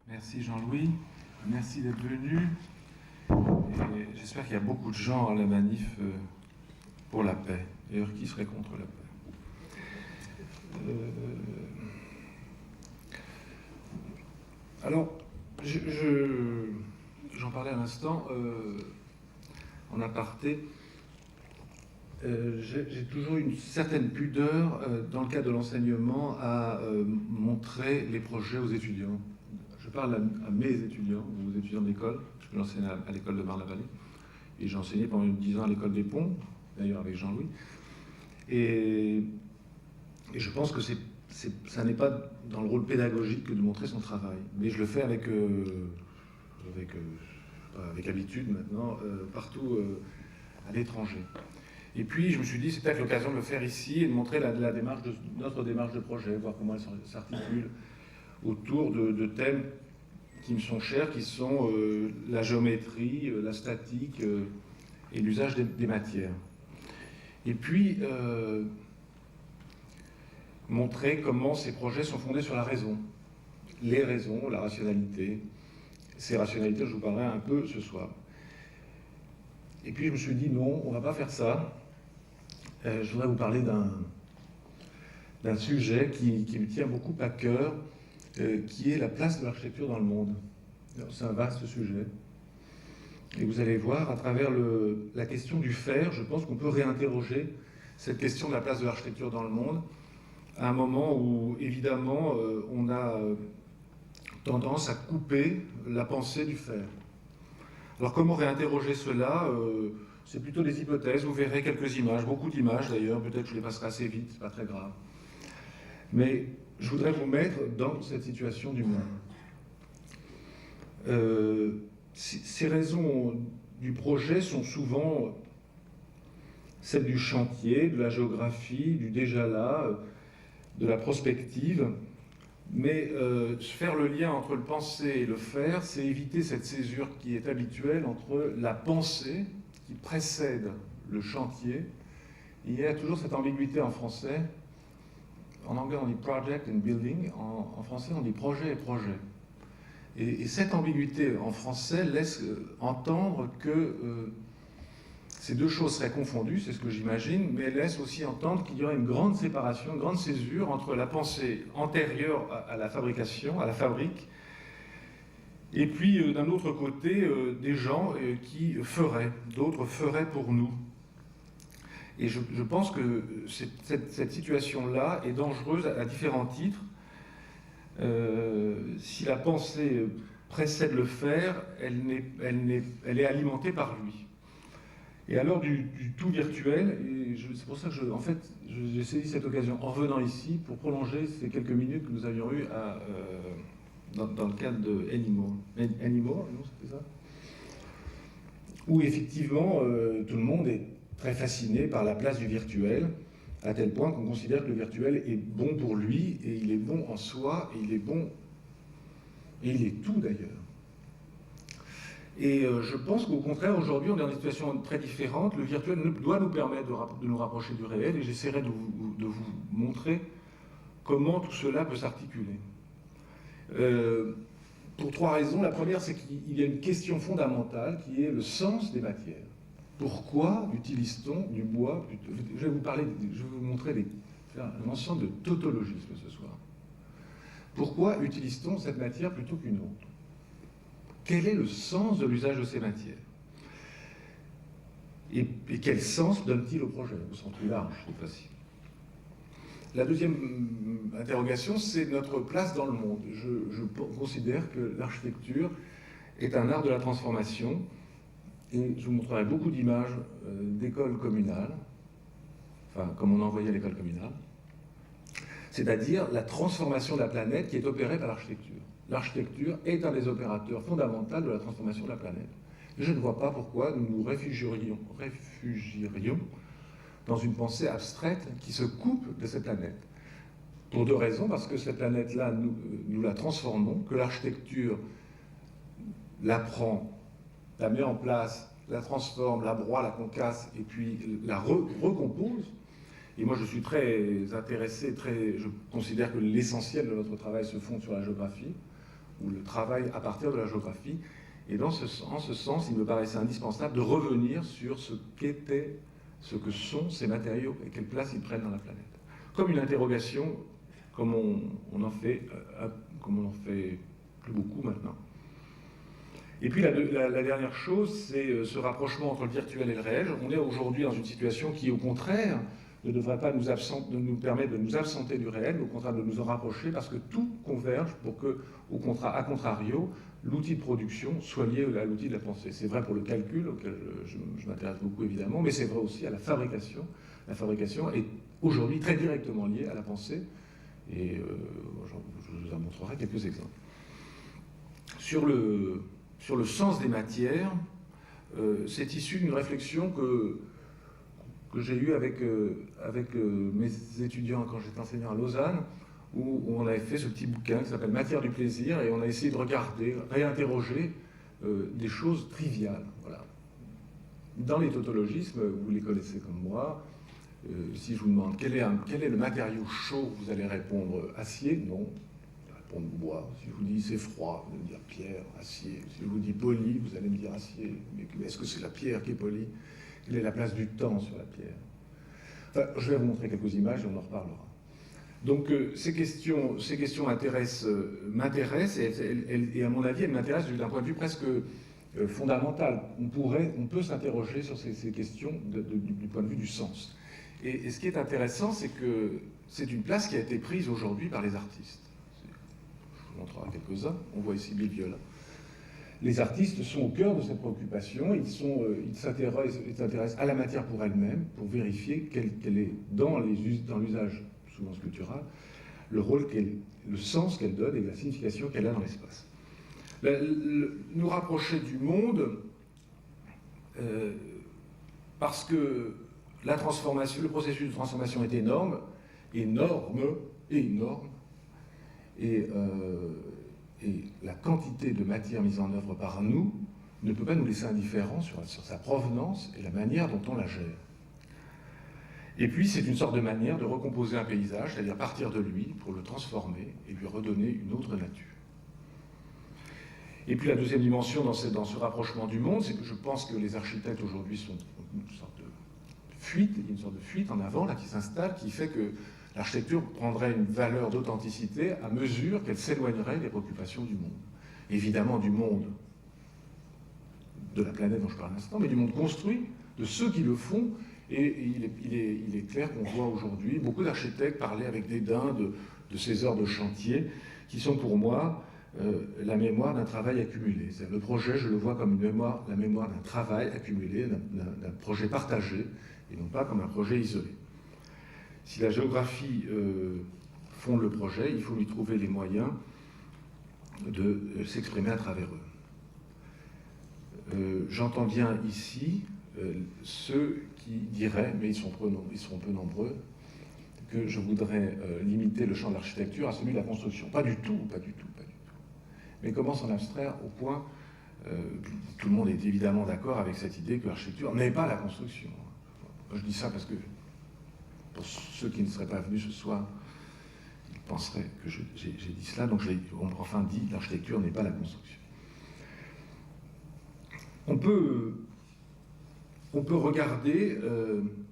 Merci Jean-Louis, merci d'être venu. Et j'espère qu'il y a beaucoup de gens à la manif pour la paix. D'ailleurs, qui serait contre la paix? Alors, j'en parlais à l'instant, en aparté. J'ai toujours une certaine pudeur dans le cadre de l'enseignement à montrer les projets aux étudiants. Je parle à mes étudiants, aux étudiants d'école, parce que j'enseignais à l'école de Marne-la-Vallée, et j'ai enseigné pendant 10 ans à l'école des Ponts, d'ailleurs avec Jean-Louis. Et je pense que ça n'est pas dans le rôle pédagogique que de montrer son travail, mais je le fais avec habitude maintenant, partout à l'étranger. Et puis je me suis dit, c'est peut-être l'occasion de le faire ici et de montrer notre démarche de projet, voir comment elle s'articule autour de thèmes qui me sont chers, qui sont la géométrie, la statique et l'usage des matières. Et puis, montrer comment ces projets sont fondés sur la raison. Les raisons, la rationalité. Ces rationalités, je vous parlerai un peu ce soir. Et puis je me suis dit, non, on ne va pas faire ça. Je voudrais vous parler d'un sujet qui me tient beaucoup à cœur, qui est la place de l'architecture dans le monde. C'est un vaste sujet. Et vous allez voir, à travers la question du faire, je pense qu'on peut réinterroger cette question de la place de l'architecture dans le monde, à un moment où, évidemment, on a tendance à couper la pensée du faire. Alors comment réinterroger cela? C'est plutôt des hypothèses, vous verrez quelques images, beaucoup d'images d'ailleurs, peut-être que je les passerai assez vite, c'est pas très grave. Mais je voudrais vous mettre dans cette situation du monde. Ces raisons du projet sont souvent celles du chantier, de la géographie, du déjà là, de la prospective. Mais faire le lien entre le penser et le faire, c'est éviter cette césure qui est habituelle entre la pensée qui précède le chantier. Il y a toujours cette ambiguïté en français. En anglais, on dit project and building. En français, on dit projet et projet. Et cette ambiguïté en français laisse entendre que ces deux choses seraient confondues, c'est ce que j'imagine, mais elle laisse aussi entendre qu'il y aurait une grande séparation, une grande césure entre la pensée antérieure à la fabrication, à la fabrique, et puis d'un autre côté, des gens qui feraient, d'autres feraient pour nous. Et je pense que cette situation-là est dangereuse à différents titres. Si la pensée précède le faire, elle est alimentée par lui. Et alors du tout virtuel, et c'est pour ça que j'ai saisi cette occasion en venant ici pour prolonger ces quelques minutes que nous avions eues dans le cadre de Anymore, non, c'était ça? Où effectivement tout le monde est très fasciné par la place du virtuel, à tel point qu'on considère que le virtuel est bon pour lui, et il est bon en soi, et il est bon, et il est tout d'ailleurs. Et je pense qu'au contraire, aujourd'hui, on est dans une situation très différente. Le virtuel doit nous permettre de nous rapprocher du réel, et j'essaierai de vous montrer comment tout cela peut s'articuler. Pour trois raisons. La première, c'est qu'il y a une question fondamentale qui est le sens des matières. Pourquoi utilise-t-on du bois? Je vais vous montrer un ensemble de tautologismes ce soir. Pourquoi utilise-t-on cette matière plutôt qu'une autre? Quel est le sens de l'usage de ces matières? Et quel sens donne-t-il au projet? Au sens plus large, c'est facile. La deuxième interrogation, c'est notre place dans le monde. Je considère que l'architecture est un art de la transformation, et je vous montrerai beaucoup d'images d'écoles communales, enfin, comme on envoyait à l'école communale, c'est-à-dire la transformation de la planète qui est opérée par l'architecture. L'architecture est un des opérateurs fondamentaux de la transformation de la planète. Je ne vois pas pourquoi nous nous réfugierions dans une pensée abstraite qui se coupe de cette planète. Pour deux raisons, parce que cette planète-là, nous la transformons, que l'architecture la prend, la met en place, la transforme, la broie, la concasse, et puis la recompose. Et moi, je suis très intéressé, je considère que l'essentiel de notre travail se fonde sur la géographie. ou le travail à partir de la géographie. Et en ce sens, il me paraissait indispensable de revenir sur ce que sont ces matériaux et quelle place ils prennent dans la planète. Comme une interrogation, comme on en fait plus beaucoup maintenant. Et puis la dernière chose, c'est ce rapprochement entre le virtuel et le réel. On est aujourd'hui dans une situation qui, au contraire, ne devrait pas nous permettre de nous absenter du réel, mais au contraire de nous en rapprocher, parce que tout converge pour que, à contrario, l'outil de production soit lié à l'outil de la pensée. C'est vrai pour le calcul, auquel je m'intéresse beaucoup évidemment, mais c'est vrai aussi à la fabrication. La fabrication est aujourd'hui très directement liée à la pensée, et je vous en montrerai quelques exemples. Sur le sens des matières, c'est issu d'une réflexion que j'ai eue avec mes étudiants quand j'étais enseignant à Lausanne, où on avait fait ce petit bouquin qui s'appelle Matière du plaisir, et on a essayé de regarder, réinterroger des choses triviales. Voilà. Dans les tautologismes, vous les connaissez comme moi, si je vous demande quel est le matériau chaud, vous allez répondre acier, non. Répondre bois. Si je vous dis c'est froid, vous allez me dire pierre, acier. Si je vous dis poli, vous allez me dire acier. Mais est-ce que c'est la pierre qui est polie? Quelle est la place du temps sur la pierre? Enfin, je vais vous montrer quelques images et on en reparlera. Donc ces questions m'intéressent et à mon avis elles m'intéressent d'un point de vue presque fondamental. On peut s'interroger sur ces questions du point de vue du sens. Et ce qui est intéressant, c'est que c'est une place qui a été prise aujourd'hui par les artistes. Je vous montrerai quelques-uns. On voit ici Bill Viola. Les artistes sont au cœur de cette préoccupation. Ils s'intéressent à la matière pour elle-même, pour vérifier quelle est dans l'usage souvent sculptural, le rôle le sens qu'elle donne et la signification qu'elle a dans l'espace. Nous rapprocher du monde, parce que le processus de transformation est énorme, et la quantité de matière mise en œuvre par nous ne peut pas nous laisser indifférents sur sa provenance et la manière dont on la gère. Et puis c'est une sorte de manière de recomposer un paysage, c'est-à-dire partir de lui pour le transformer et lui redonner une autre nature. Et puis la deuxième dimension dans ce rapprochement du monde, c'est que je pense que les architectes aujourd'hui sont une sorte de fuite, il y a une sorte de fuite en avant là, qui s'installe, qui fait que l'architecture prendrait une valeur d'authenticité à mesure qu'elle s'éloignerait des préoccupations du monde. Évidemment du monde de la planète dont je parle à l'instant, mais du monde construit, de ceux qui le font. Et il est clair qu'on voit aujourd'hui beaucoup d'architectes parler avec dédain de ces heures de chantier qui sont pour moi la mémoire d'un travail accumulé. Le projet, je le vois comme la mémoire d'un travail accumulé, d'un projet partagé, et non pas comme un projet isolé. Si la géographie fonde le projet, il faut lui trouver les moyens de s'exprimer à travers eux. J'entends bien ici ceux qui diraient, mais ils seront peu nombreux, que je voudrais limiter le champ de l'architecture à celui de la construction. Pas du tout. Mais comment s'en abstraire au point, tout le monde est évidemment d'accord avec cette idée que l'architecture n'est pas la construction. Je dis ça parce que, pour ceux qui ne seraient pas venus ce soir, ils penseraient que j'ai dit cela, donc on m'a enfin dit l'architecture n'est pas la construction. On peut regarder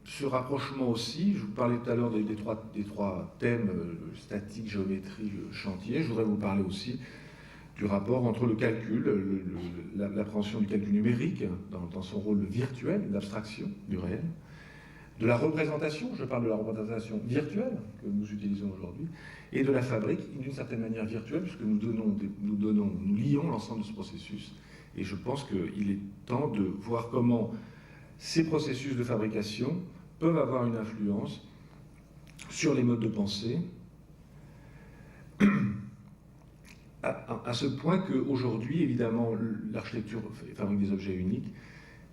ce rapprochement aussi. Je vous parlais tout à l'heure des trois thèmes, statique, géométrie, chantier. Je voudrais vous parler aussi du rapport entre le calcul, l'appréhension du calcul numérique dans son rôle virtuel, d'abstraction du réel, de la représentation, je parle de la représentation virtuelle que nous utilisons aujourd'hui, et de la fabrique d'une certaine manière virtuelle, puisque nous lions l'ensemble de ce processus. Et je pense qu'il est temps de voir comment ces processus de fabrication peuvent avoir une influence sur les modes de pensée, à ce point qu'aujourd'hui, évidemment, l'architecture fabrique des objets uniques,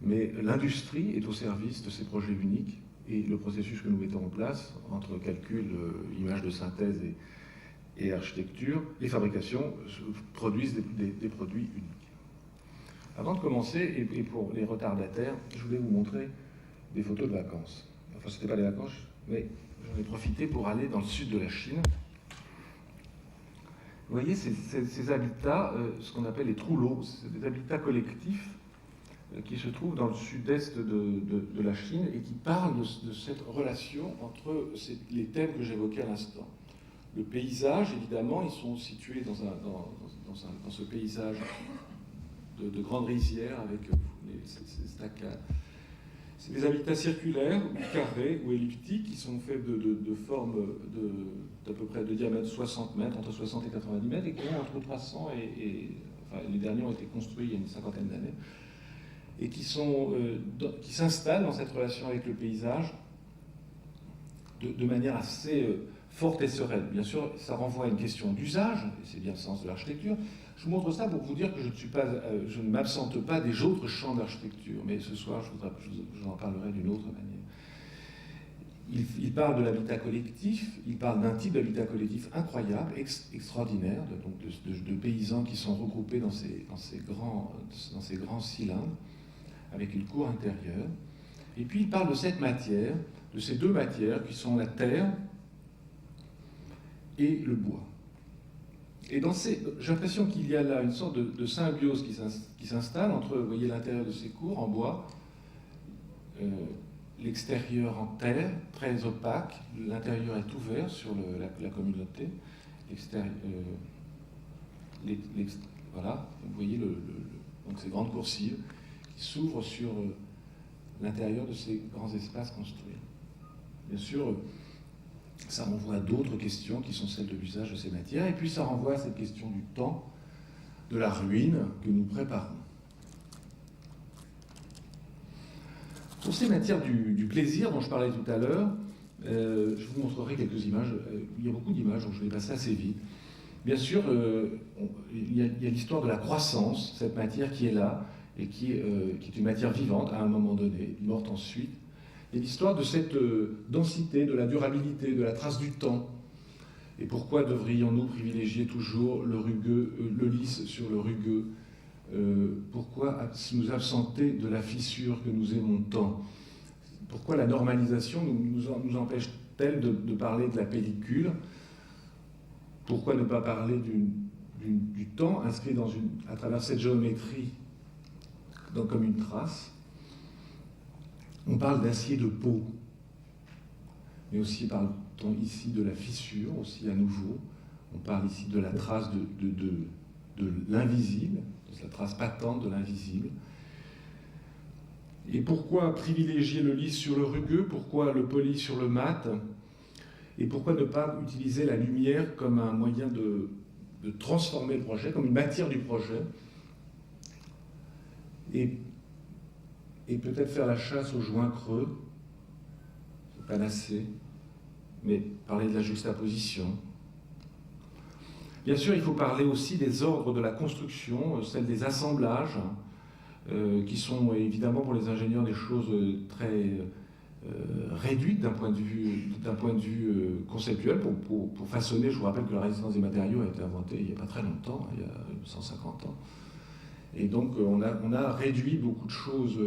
mais l'industrie est au service de ces projets uniques, et le processus que nous mettons en place, entre calcul, images de synthèse et architecture, les fabrications produisent des produits uniques. Avant de commencer, et pour les retardataires, je voulais vous montrer des photos de vacances. Enfin, ce n'était pas des vacances, mais j'en ai profité pour aller dans le sud de la Chine. Vous voyez, ces habitats, ce qu'on appelle les trouleaux, c'est des habitats collectifs qui se trouvent dans le sud-est de la Chine et qui parlent de cette relation entre les thèmes que j'évoquais à l'instant. Le paysage, évidemment, ils sont situés dans ce paysage de grandes rizières avec ces stacades. C'est des habitats circulaires, ou carrés, ou elliptiques, qui sont faits de formes d'à peu près de diamètre 60 mètres, entre 60 et 90 mètres, et qui ont entre 300 enfin, les derniers ont été construits il y a une cinquantaine d'années, et qui s'installent dans cette relation avec le paysage de manière assez forte et sereine. Bien sûr, ça renvoie à une question d'usage, et c'est bien le sens de l'architecture. Je vous montre ça pour vous dire que je ne m'absente pas des autres champs d'architecture, mais ce soir, je vous en parlerai d'une autre manière. Il parle de l'habitat collectif, il parle d'un type d'habitat collectif incroyable, extraordinaire, donc de paysans qui sont regroupés dans ces grands cylindres, avec une cour intérieure. Et puis il parle de cette matière, de ces deux matières qui sont la terre et le bois. Et j'ai l'impression qu'il y a là une sorte de symbiose qui s'installe entre, vous voyez, l'intérieur de ces cours en bois, l'extérieur en terre, très opaque, l'intérieur est ouvert sur la communauté, voilà, vous voyez donc ces grandes coursives qui s'ouvrent sur l'intérieur de ces grands espaces construits. Bien sûr, ça renvoie à d'autres questions qui sont celles de l'usage de ces matières, et puis ça renvoie à cette question du temps, de la ruine que nous préparons. Pour ces matières du plaisir dont je parlais tout à l'heure, je vous montrerai quelques images. Il y a beaucoup d'images, donc je vais passer assez vite. Bien sûr, il y a l'histoire de la croissance, cette matière qui est là, et qui est une matière vivante à un moment donné, morte ensuite. Et l'histoire de cette densité, de la durabilité, de la trace du temps. Et pourquoi devrions-nous privilégier toujours le lisse sur le rugueux? Pourquoi nous absenter de la fissure que nous aimons tant? Pourquoi la normalisation nous empêche-t-elle de parler de la pellicule? Pourquoi ne pas parler du temps inscrit à travers cette géométrie comme une trace? On parle d'acier de peau, mais aussi parle-t-on ici de la fissure, aussi à nouveau. On parle ici de la trace de l'invisible, de la trace patente de l'invisible. Et pourquoi privilégier le lisse sur le rugueux? Pourquoi le poli sur le mat? Et pourquoi ne pas utiliser la lumière comme un moyen de transformer le projet, comme une matière du projet? Et peut-être faire la chasse aux joints creux, c'est panacée, mais parler de la juxtaposition. Bien sûr, il faut parler aussi des ordres de la construction, celle des assemblages, qui sont évidemment pour les ingénieurs des choses très réduites d'un point de vue conceptuel pour façonner. Je vous rappelle que la résistance des matériaux a été inventée il n'y a pas très longtemps, il y a 150 ans. Et donc on a réduit beaucoup de choses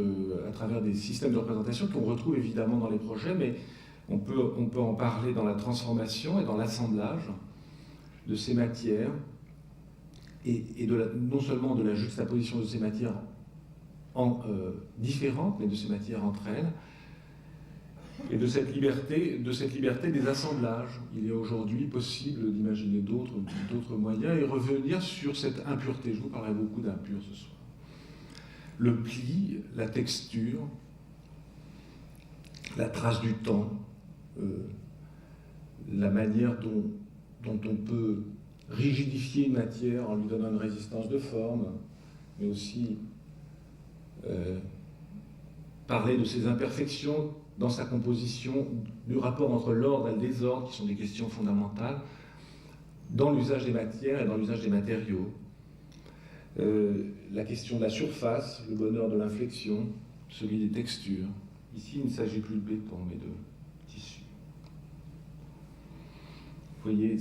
à travers des systèmes de représentation qu'on retrouve évidemment dans les projets, mais on peut en parler dans la transformation et dans l'assemblage de ces matières, et non seulement de la juxtaposition de ces matières différentes, mais de ces matières entre elles, et de cette liberté des assemblages. Il est aujourd'hui possible d'imaginer d'autres moyens et revenir sur cette impureté. Je vous parlerai beaucoup d'impure ce soir. Le pli, la texture, la trace du temps, la manière dont on peut rigidifier une matière en lui donnant une résistance de forme, mais aussi parler de ses imperfections dans sa composition, du rapport entre l'ordre et le désordre, qui sont des questions fondamentales, dans l'usage des matières et dans l'usage des matériaux. La question de la surface, le bonheur de l'inflexion, celui des textures. Ici, il ne s'agit plus de béton, mais de tissu. Vous voyez,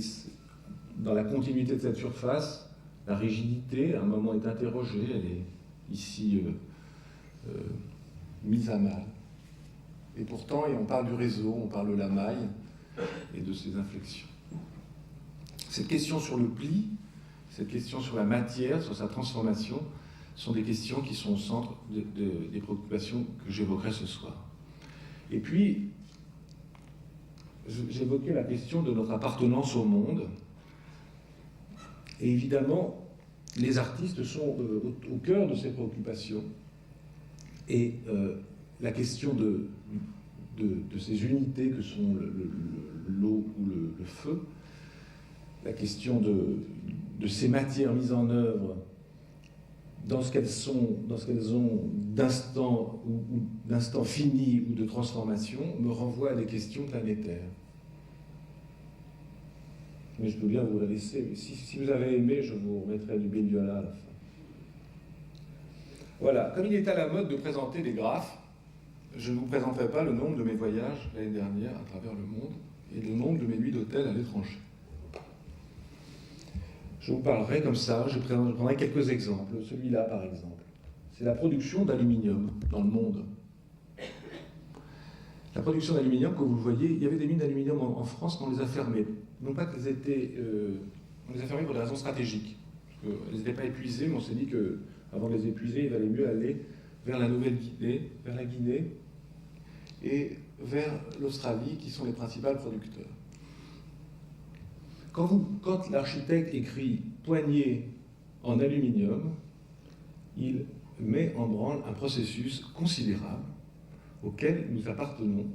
dans la continuité de cette surface, la rigidité, à un moment, est interrogée, elle est ici mise à mal. Et pourtant, on parle du réseau, on parle de la maille et de ses inflexions. Cette question sur le pli, cette question sur la matière, sur sa transformation, sont des questions qui sont au centre des préoccupations que j'évoquerai ce soir. Et puis, j'évoquais la question de notre appartenance au monde. Et évidemment, les artistes sont au cœur de ces préoccupations. Et la question de ces unités que sont l'eau ou le feu, la question de ces matières mises en œuvre dans ce qu'elles ont d'instant ou d'instant fini ou de transformation, me renvoie à des questions planétaires. Mais je peux bien vous la laisser. Si vous avez aimé, je vous remettrai du Benguela à la fin. Voilà, comme il est à la mode de présenter des graphes, je ne vous présenterai pas le nombre de mes voyages l'année dernière à travers le monde et le nombre de mes nuits d'hôtel à l'étranger. Je vous parlerai comme ça, je prendrai quelques exemples. Celui-là, par exemple, c'est la production d'aluminium dans le monde. La production d'aluminium, comme vous le voyez, il y avait des mines d'aluminium en France, mais on les a fermées. Non pas qu'elles étaient... on les a fermées pour des raisons stratégiques. Elles n'étaient pas épuisées, mais on s'est dit qu'avant de les épuiser, il valait mieux aller vers la Nouvelle-Guinée, vers la Guinée et vers l'Australie, qui sont les principaux producteurs. Quand l'architecte écrit poignée en aluminium, il met en branle un processus considérable auquel nous appartenons,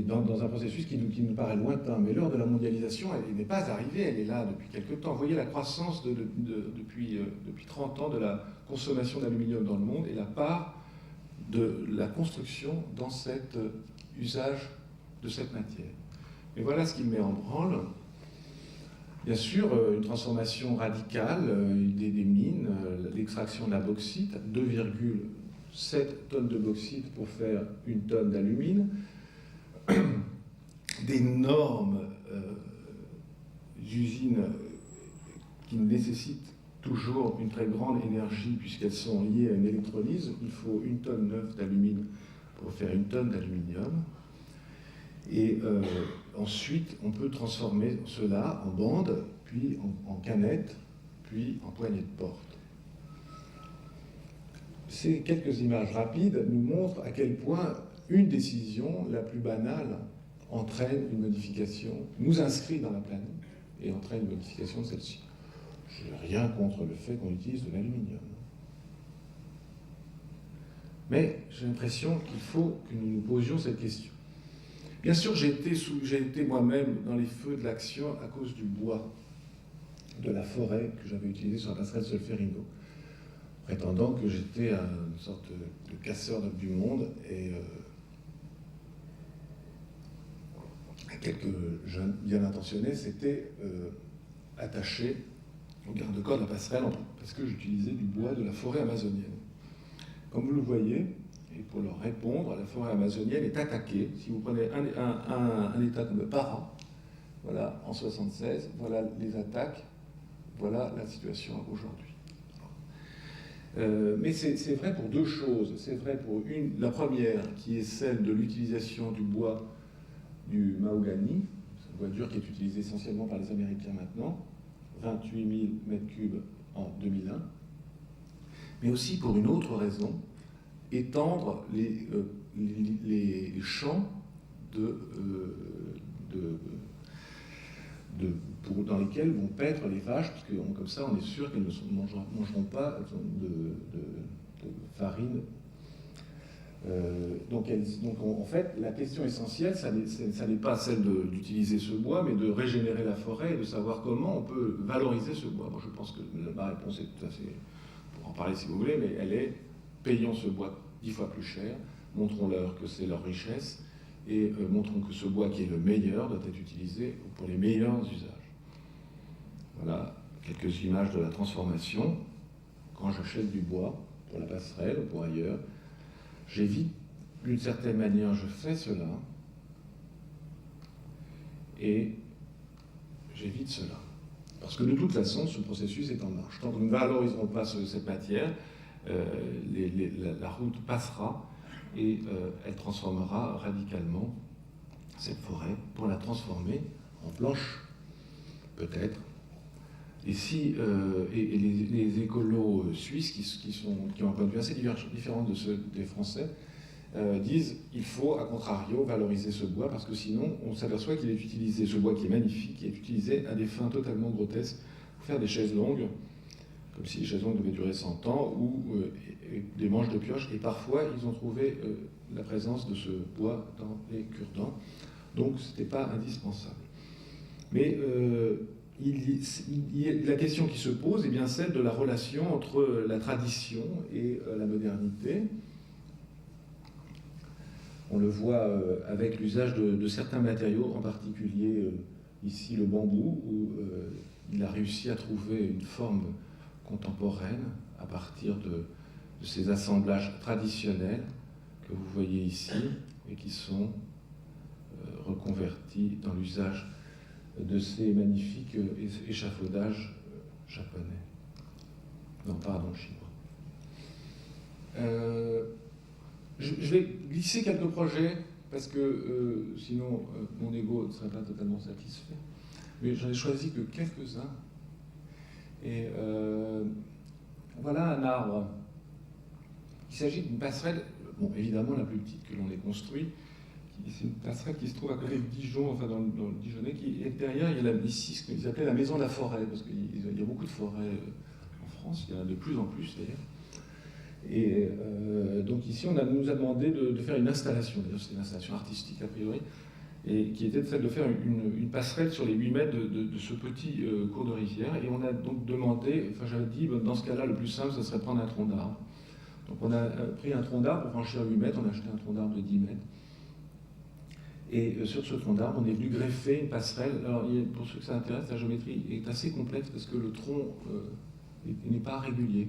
dans un processus qui nous paraît lointain. Mais l'heure de la mondialisation, elle n'est pas arrivée, elle est là depuis quelque temps. Vous voyez la croissance depuis 30 ans de la consommation d'aluminium dans le monde et la part de la construction dans cet usage de cette matière. Et voilà ce qu'il met en branle. Bien sûr, une transformation radicale des mines, l'extraction de la bauxite, 2,7 tonnes de bauxite pour faire 1 tonne d'alumine, d'énormes usines qui nécessitent toujours une très grande énergie puisqu'elles sont liées à une électrolyse. Il faut 1 tonne 9 d'alumine pour faire 1 tonne d'aluminium. Et ensuite, on peut transformer cela en bande, puis en canette, puis en poignée de porte. Ces quelques images rapides nous montrent à quel point une décision, la plus banale, entraîne une modification, nous inscrit dans la planète et entraîne une modification de celle-ci. Je n'ai rien contre le fait qu'on utilise de l'aluminium. Mais j'ai l'impression qu'il faut que nous nous posions cette question. Bien sûr, j'ai été moi-même dans les feux de l'action à cause du bois, de la forêt que j'avais utilisée sur la passerelle Solferino, prétendant que j'étais une sorte de casseur du monde et quelques jeunes bien intentionnés s'étaient attachés au garde-corps de la passerelle parce que j'utilisais du bois de la forêt amazonienne. Comme vous le voyez, et pour leur répondre, la forêt amazonienne est attaquée. Si vous prenez un État comme le Pará, voilà, en 1976, voilà les attaques, voilà la situation aujourd'hui. Mais c'est vrai pour deux choses. C'est vrai pour la première, qui est celle de l'utilisation du bois du mahogany, c'est un bois dur qui est utilisé essentiellement par les Américains maintenant, 28 000 mètres cubes en 2001, mais aussi pour une autre raison, étendre les champs dans lesquels vont paître les vaches, parce que comme ça on est sûr qu'elles ne mangeront pas de farine. Donc en fait, la question essentielle, ça n'est pas celle d'utiliser ce bois, mais de régénérer la forêt et de savoir comment on peut valoriser ce bois. Bon, je pense que ma réponse est tout à fait, pour en parler si vous voulez, mais elle est: payons ce bois 10 fois plus cher, montrons-leur que c'est leur richesse, et montrons que ce bois qui est le meilleur doit être utilisé pour les meilleurs usages. Voilà quelques images de la transformation. Quand j'achète du bois pour la passerelle ou pour ailleurs, j'évite, d'une certaine manière, je fais cela, et j'évite cela. Parce que de toute façon, ce processus est en marche. Tant que nous ne valoriserons pas cette matière, la route passera et elle transformera radicalement cette forêt pour la transformer en planche, peut-être, Et, les écolos suisses, qui ont un point de vue assez différent de ceux des Français, disent il faut, à contrario, valoriser ce bois, parce que sinon, on s'aperçoit qu'il est utilisé, ce bois qui est magnifique, qui est utilisé à des fins totalement grotesques, pour faire des chaises longues, comme si les chaises longues devaient durer 100 ans, ou des manches de pioche, et parfois, ils ont trouvé la présence de ce bois dans les cure-dents, donc ce n'était pas indispensable. Mais la question qui se pose est bien celle de la relation entre la tradition et la modernité. On le voit avec l'usage de certains matériaux, en particulier ici le bambou, où il a réussi à trouver une forme contemporaine à partir de ces assemblages traditionnels que vous voyez ici et qui sont reconvertis dans l'usage de ces magnifiques échafaudages japonais. Non, pardon, chinois. Je vais glisser quelques projets, parce que sinon mon ego ne serait pas totalement satisfait. Mais j'en ai choisi que quelques-uns. Et voilà un arbre. Il s'agit d'une passerelle, bon, évidemment la plus petite que l'on ait construite. C'est une passerelle qui se trouve à côté de Dijon, enfin dans le Dijonnais, qui est derrière, il y a ici ce qu'ils appellent la maison de la forêt, parce qu'il y a beaucoup de forêts en France, il y en a de plus en plus d'ailleurs. Et donc ici, nous a demandé de faire une installation, d'ailleurs c'est une installation artistique a priori, et qui était celle de faire une passerelle sur les 8 mètres de ce petit cours de rivière. Et on a donc demandé, enfin j'avais dit, dans ce cas-là, le plus simple, ce serait de prendre un tronc d'arbre. Donc on a pris un tronc d'arbre pour franchir 8 mètres, on a acheté un tronc d'arbre de 10 mètres. Et sur ce tronc d'arbre, on est venu greffer une passerelle. Alors, pour ceux que ça intéresse, la géométrie est assez complexe parce que le tronc n'est pas régulier.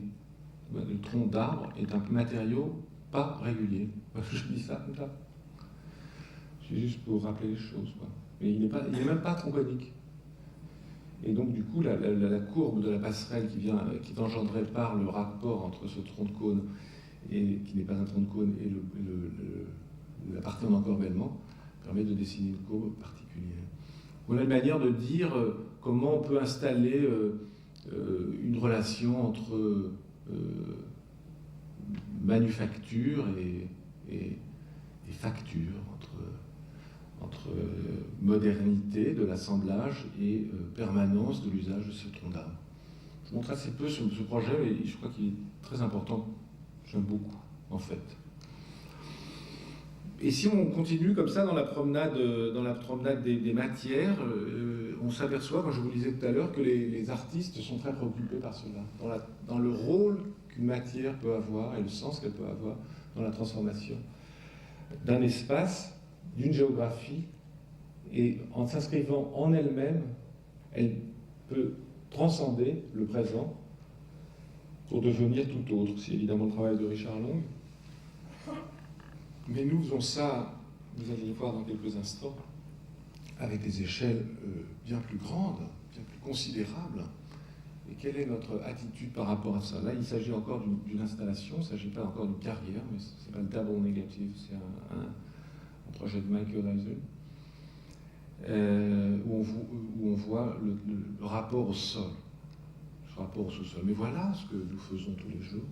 Le tronc d'arbre est un matériau pas régulier. Je dis ça comme ça. C'est juste pour rappeler les choses, quoi. Mais il n'est même pas tronconique. Et donc, du coup, la courbe de la passerelle qui est engendrée par le rapport entre ce tronc de cône, et qui n'est pas un tronc de cône, et la partie en encorbellement, permet de dessiner une courbe particulière. Voilà une manière de dire comment on peut installer une relation entre manufacture et facture, entre modernité de l'assemblage et permanence de l'usage de ce tronc d'arbre. Je montre assez peu ce projet, mais je crois qu'il est très important. J'aime beaucoup, en fait. Et si on continue comme ça dans la promenade des matières, on s'aperçoit, comme je vous le disais tout à l'heure, que les artistes sont très préoccupés par cela, dans le rôle qu'une matière peut avoir et le sens qu'elle peut avoir dans la transformation d'un espace, d'une géographie, et en s'inscrivant en elle-même, elle peut transcender le présent pour devenir tout autre. C'est évidemment le travail de Richard Long. Mais nous faisons ça, vous allez le voir dans quelques instants, avec des échelles bien plus grandes, bien plus considérables. Et quelle est notre attitude par rapport à ça? Là, il s'agit encore d'une installation, il ne s'agit pas encore d'une carrière, mais ce n'est pas le double négatif, c'est un projet de Michael Eisner, où on voit le rapport au sol, ce rapport au sous-sol. Mais voilà ce que nous faisons tous les jours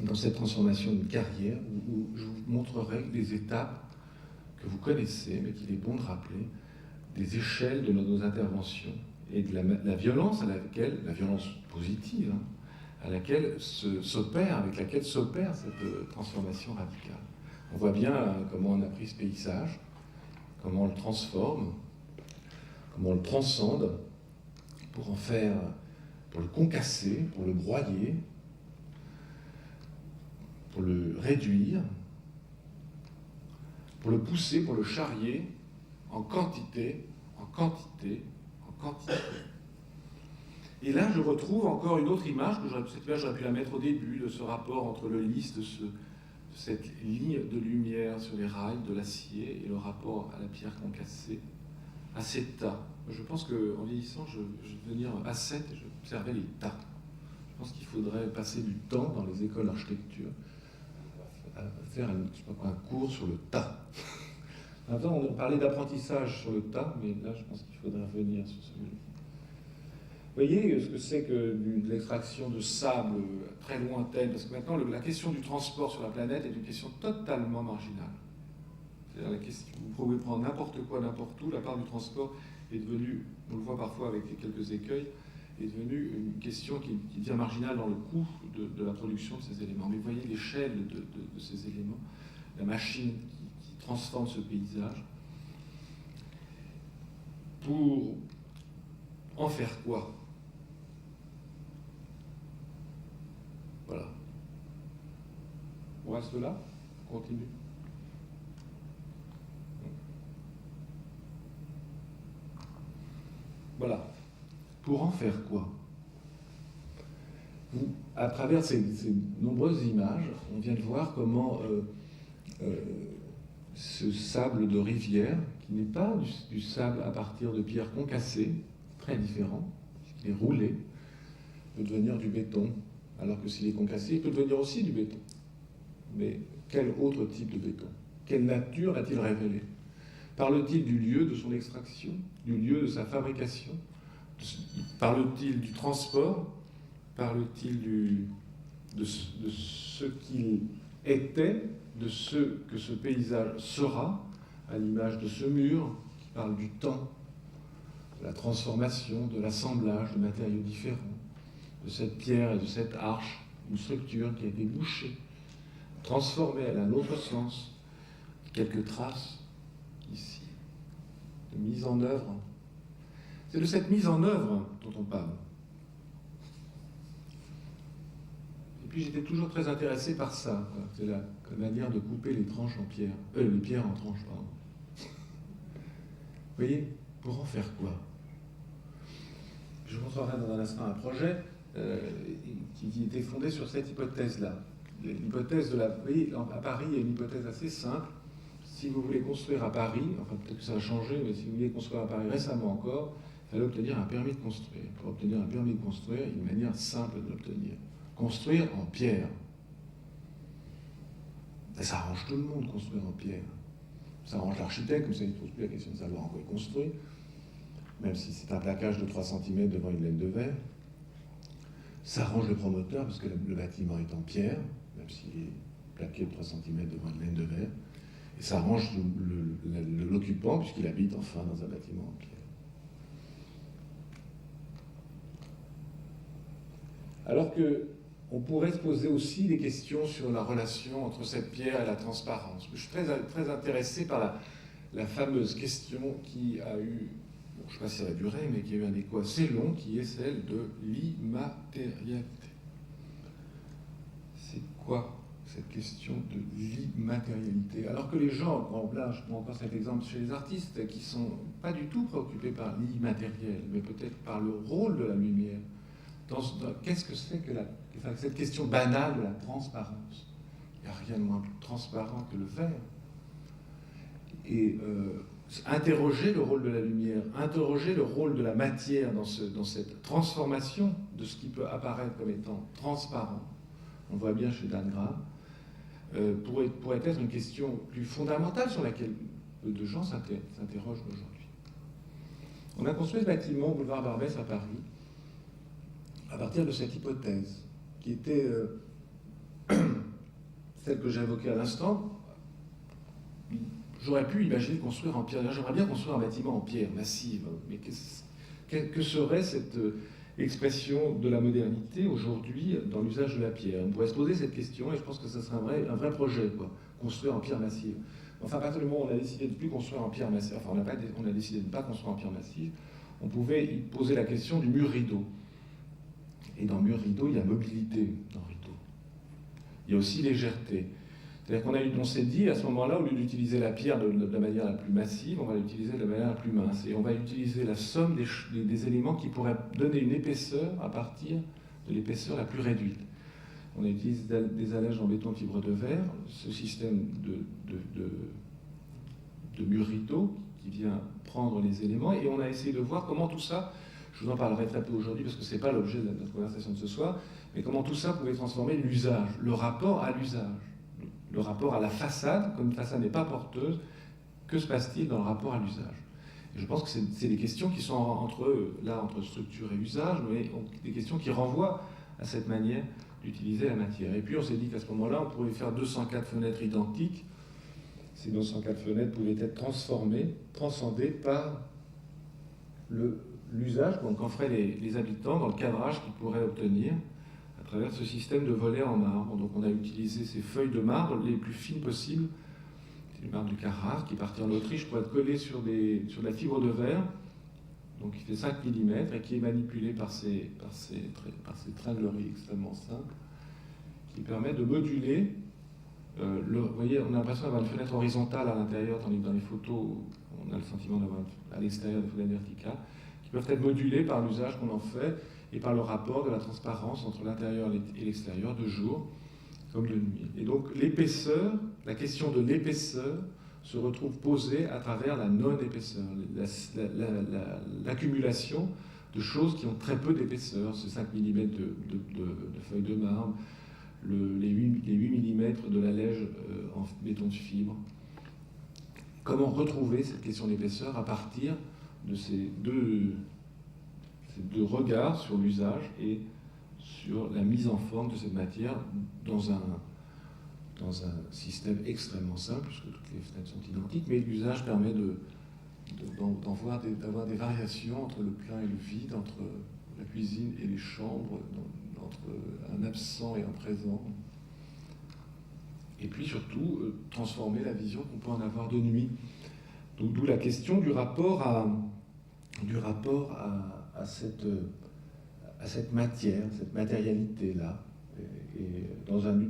dans cette transformation d'une carrière, où je vous montrerai les étapes que vous connaissez, mais qu'il est bon de rappeler, des échelles de nos interventions et de la violence la violence positive, avec laquelle s'opère cette transformation radicale. On voit bien comment on a pris ce paysage, comment on le transforme, comment on le transcende pour le concasser, pour le broyer, pour le réduire, pour le pousser, pour le charrier en quantité, en quantité, en quantité. Et là, je retrouve encore une autre image, cette image, j'aurais pu la mettre au début, de ce rapport entre le lys, de cette ligne de lumière sur les rails de l'acier, et le rapport à la pierre concassée, à ces tas. Je pense qu'en vieillissant, je vais devenir ascète et je vais observer les tas. Je pense qu'il faudrait passer du temps dans les écoles d'architecture à faire un cours sur le tas. Maintenant, on parlait d'apprentissage sur le tas, mais là, je pense qu'il faudrait revenir sur celui-là. voyez ce que c'est que de l'extraction de sable très lointaine, parce que maintenant la question du transport sur la planète est une question totalement marginale. C'est-à-dire la question, vous pouvez prendre n'importe quoi, n'importe où, la part du transport est devenue, on le voit parfois avec quelques écueils, est devenue une question qui devient marginale dans le coût de la production de ces éléments. Mais vous voyez l'échelle de ces éléments, la machine qui transforme ce paysage. Pour en faire quoi? Voilà. On reste là? On continue? Voilà. Pour en faire quoi? À travers ces nombreuses images, on vient de voir comment ce sable de rivière, qui n'est pas du sable à partir de pierres concassées, très différent, il est roulé, peut devenir du béton, alors que s'il est concassé, il peut devenir aussi du béton. Mais quel autre type de béton? Quelle nature a-t-il révélé? Parle-t-il du lieu de son extraction, du lieu de sa fabrication? Parle-t-il du transport? Parle-t-il de ce qu'il était, de ce que ce paysage sera, à l'image de ce mur qui parle du temps, de la transformation, de l'assemblage de matériaux différents, de cette pierre et de cette arche, une structure qui a été bouchée, transformée, elle a un autre sens, quelques traces ici, de mise en œuvre. C'est de cette mise en œuvre dont on parle. Et puis j'étais toujours très intéressé par ça. C'est la manière de couper les tranches en pierre. Les pierres en tranches, pardon. Vous voyez, pour en faire quoi? Je vous montrerai dans un instant un projet qui était fondé sur cette hypothèse-là. L'hypothèse de la... Vous voyez, à Paris, il y a une hypothèse assez simple. Si vous voulez construire à Paris, enfin peut-être que ça a changé, mais si vous voulez construire à Paris récemment encore, il fallait obtenir un permis de construire. Pour obtenir un permis de construire, il y a une manière simple de l'obtenir. Construire en pierre. Ça arrange tout le monde, construire en pierre. Ça arrange l'architecte, comme ça il ne pose plus la question de savoir en quoi il construit, même si c'est un plaquage de 3 cm devant une laine de verre. Ça arrange le promoteur, parce que le bâtiment est en pierre, même s'il est plaqué de 3 cm devant une laine de verre. Et ça arrange l'occupant, puisqu'il habite enfin dans un bâtiment en pierre. Alors qu'on pourrait se poser aussi des questions sur la relation entre cette pierre et la transparence. Je suis très intéressé par la fameuse question qui a eu, bon, je ne sais pas si ça va durer, mais qui a eu un écho assez long, qui est celle de l'immatérialité. C'est quoi cette question de l'immatérialité? Alors que les gens, là je prends encore cet exemple chez les artistes, qui ne sont pas du tout préoccupés par l'immatériel, mais peut-être par le rôle de la lumière. Qu'est-ce que c'est que cette question banale de la transparence? Il n'y a rien de moins transparent que le verre. Et interroger le rôle de la lumière, interroger le rôle de la matière dans cette transformation de ce qui peut apparaître comme étant transparent, on voit bien chez Dan Graham, pourrait être une question plus fondamentale sur laquelle peu de gens s'interrogent aujourd'hui. On a construit ce bâtiment, boulevard Barbès à Paris, à partir de cette hypothèse, qui était celle que j'ai évoquée à l'instant. J'aurais pu imaginer construire en pierre. J'aimerais bien construire un bâtiment en pierre massive. Mais que serait cette expression de la modernité aujourd'hui dans l'usage de la pierre? On pourrait se poser cette question et je pense que ce serait un vrai projet, quoi. Construire en pierre massive. Enfin, à partir du moment où on a décidé de ne plus construire en pierre massive, enfin on a décidé de ne pas construire en pierre massive, on pouvait y poser la question du mur rideau. Et dans mur rideau, il y a mobilité dans rideau. Il y a aussi légèreté. C'est-à-dire on s'est dit à ce moment-là, au lieu d'utiliser la pierre de la manière la plus massive, on va l'utiliser de la manière la plus mince. Et on va utiliser la somme des éléments qui pourraient donner une épaisseur à partir de l'épaisseur la plus réduite. On utilise des allèges en béton fibre de verre, ce système de mur rideau qui vient prendre les éléments, et on a essayé de voir comment tout ça, je vous en parlerai très peu aujourd'hui parce que ce n'est pas l'objet de notre conversation de ce soir, mais comment tout ça pouvait transformer l'usage, le rapport à l'usage, le rapport à la façade. Comme une façade n'est pas porteuse, que se passe-t-il dans le rapport à l'usage? Je pense que c'est des questions qui sont entre structure et usage, mais des questions qui renvoient à cette manière d'utiliser la matière. Et puis on s'est dit qu'à ce moment-là, on pouvait faire 204 fenêtres identiques. Ces 204 fenêtres pouvaient être transcendées par l'usage qu'en feraient les habitants dans le cadrage qu'ils pourraient obtenir à travers ce système de volets en marbre. Donc on a utilisé ces feuilles de marbre les plus fines possibles. C'est du marbre du Carrare qui est parti en Autriche pour être collé sur de la fibre de verre, donc qui fait 5 mm et qui est manipulé par ces tringleries extrêmement simples, qui permet de moduler. Vous voyez, on a l'impression d'avoir une fenêtre horizontale à l'intérieur, tandis que dans les photos, on a le sentiment d'avoir à l'extérieur des fenêtres verticales, qui peuvent être modulées par l'usage qu'on en fait et par le rapport de la transparence entre l'intérieur et l'extérieur de jour comme de nuit. Et donc l'épaisseur, la question de l'épaisseur se retrouve posée à travers la non-épaisseur, l'accumulation de choses qui ont très peu d'épaisseur, ces 5 mm de feuilles de marbre, les 8 mm de la lège en béton de fibre. Comment retrouver cette question d'épaisseur à partir de ces deux regards sur l'usage et sur la mise en forme de cette matière dans un système extrêmement simple, puisque toutes les fenêtres sont identiques, mais l'usage permet d'avoir des variations entre le plein et le vide, entre la cuisine et les chambres, entre un absent et un présent. Et puis surtout, transformer la vision qu'on peut en avoir de nuit. D'où la question du rapport à cette matière, cette matérialité-là, et dans un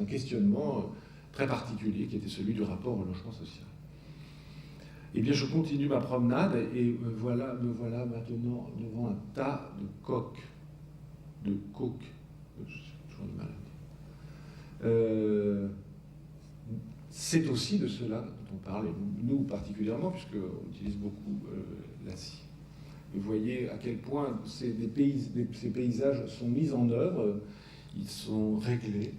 questionnement très particulier qui était celui du rapport au logement social. Eh bien, je continue ma promenade et me voilà maintenant devant un tas de coques, j'ai toujours du mal à dire. C'est aussi de cela dont on parle, et nous particulièrement, puisqu'on utilise beaucoup l'acier. Vous voyez à quel point ces paysages sont mis en œuvre, ils sont réglés,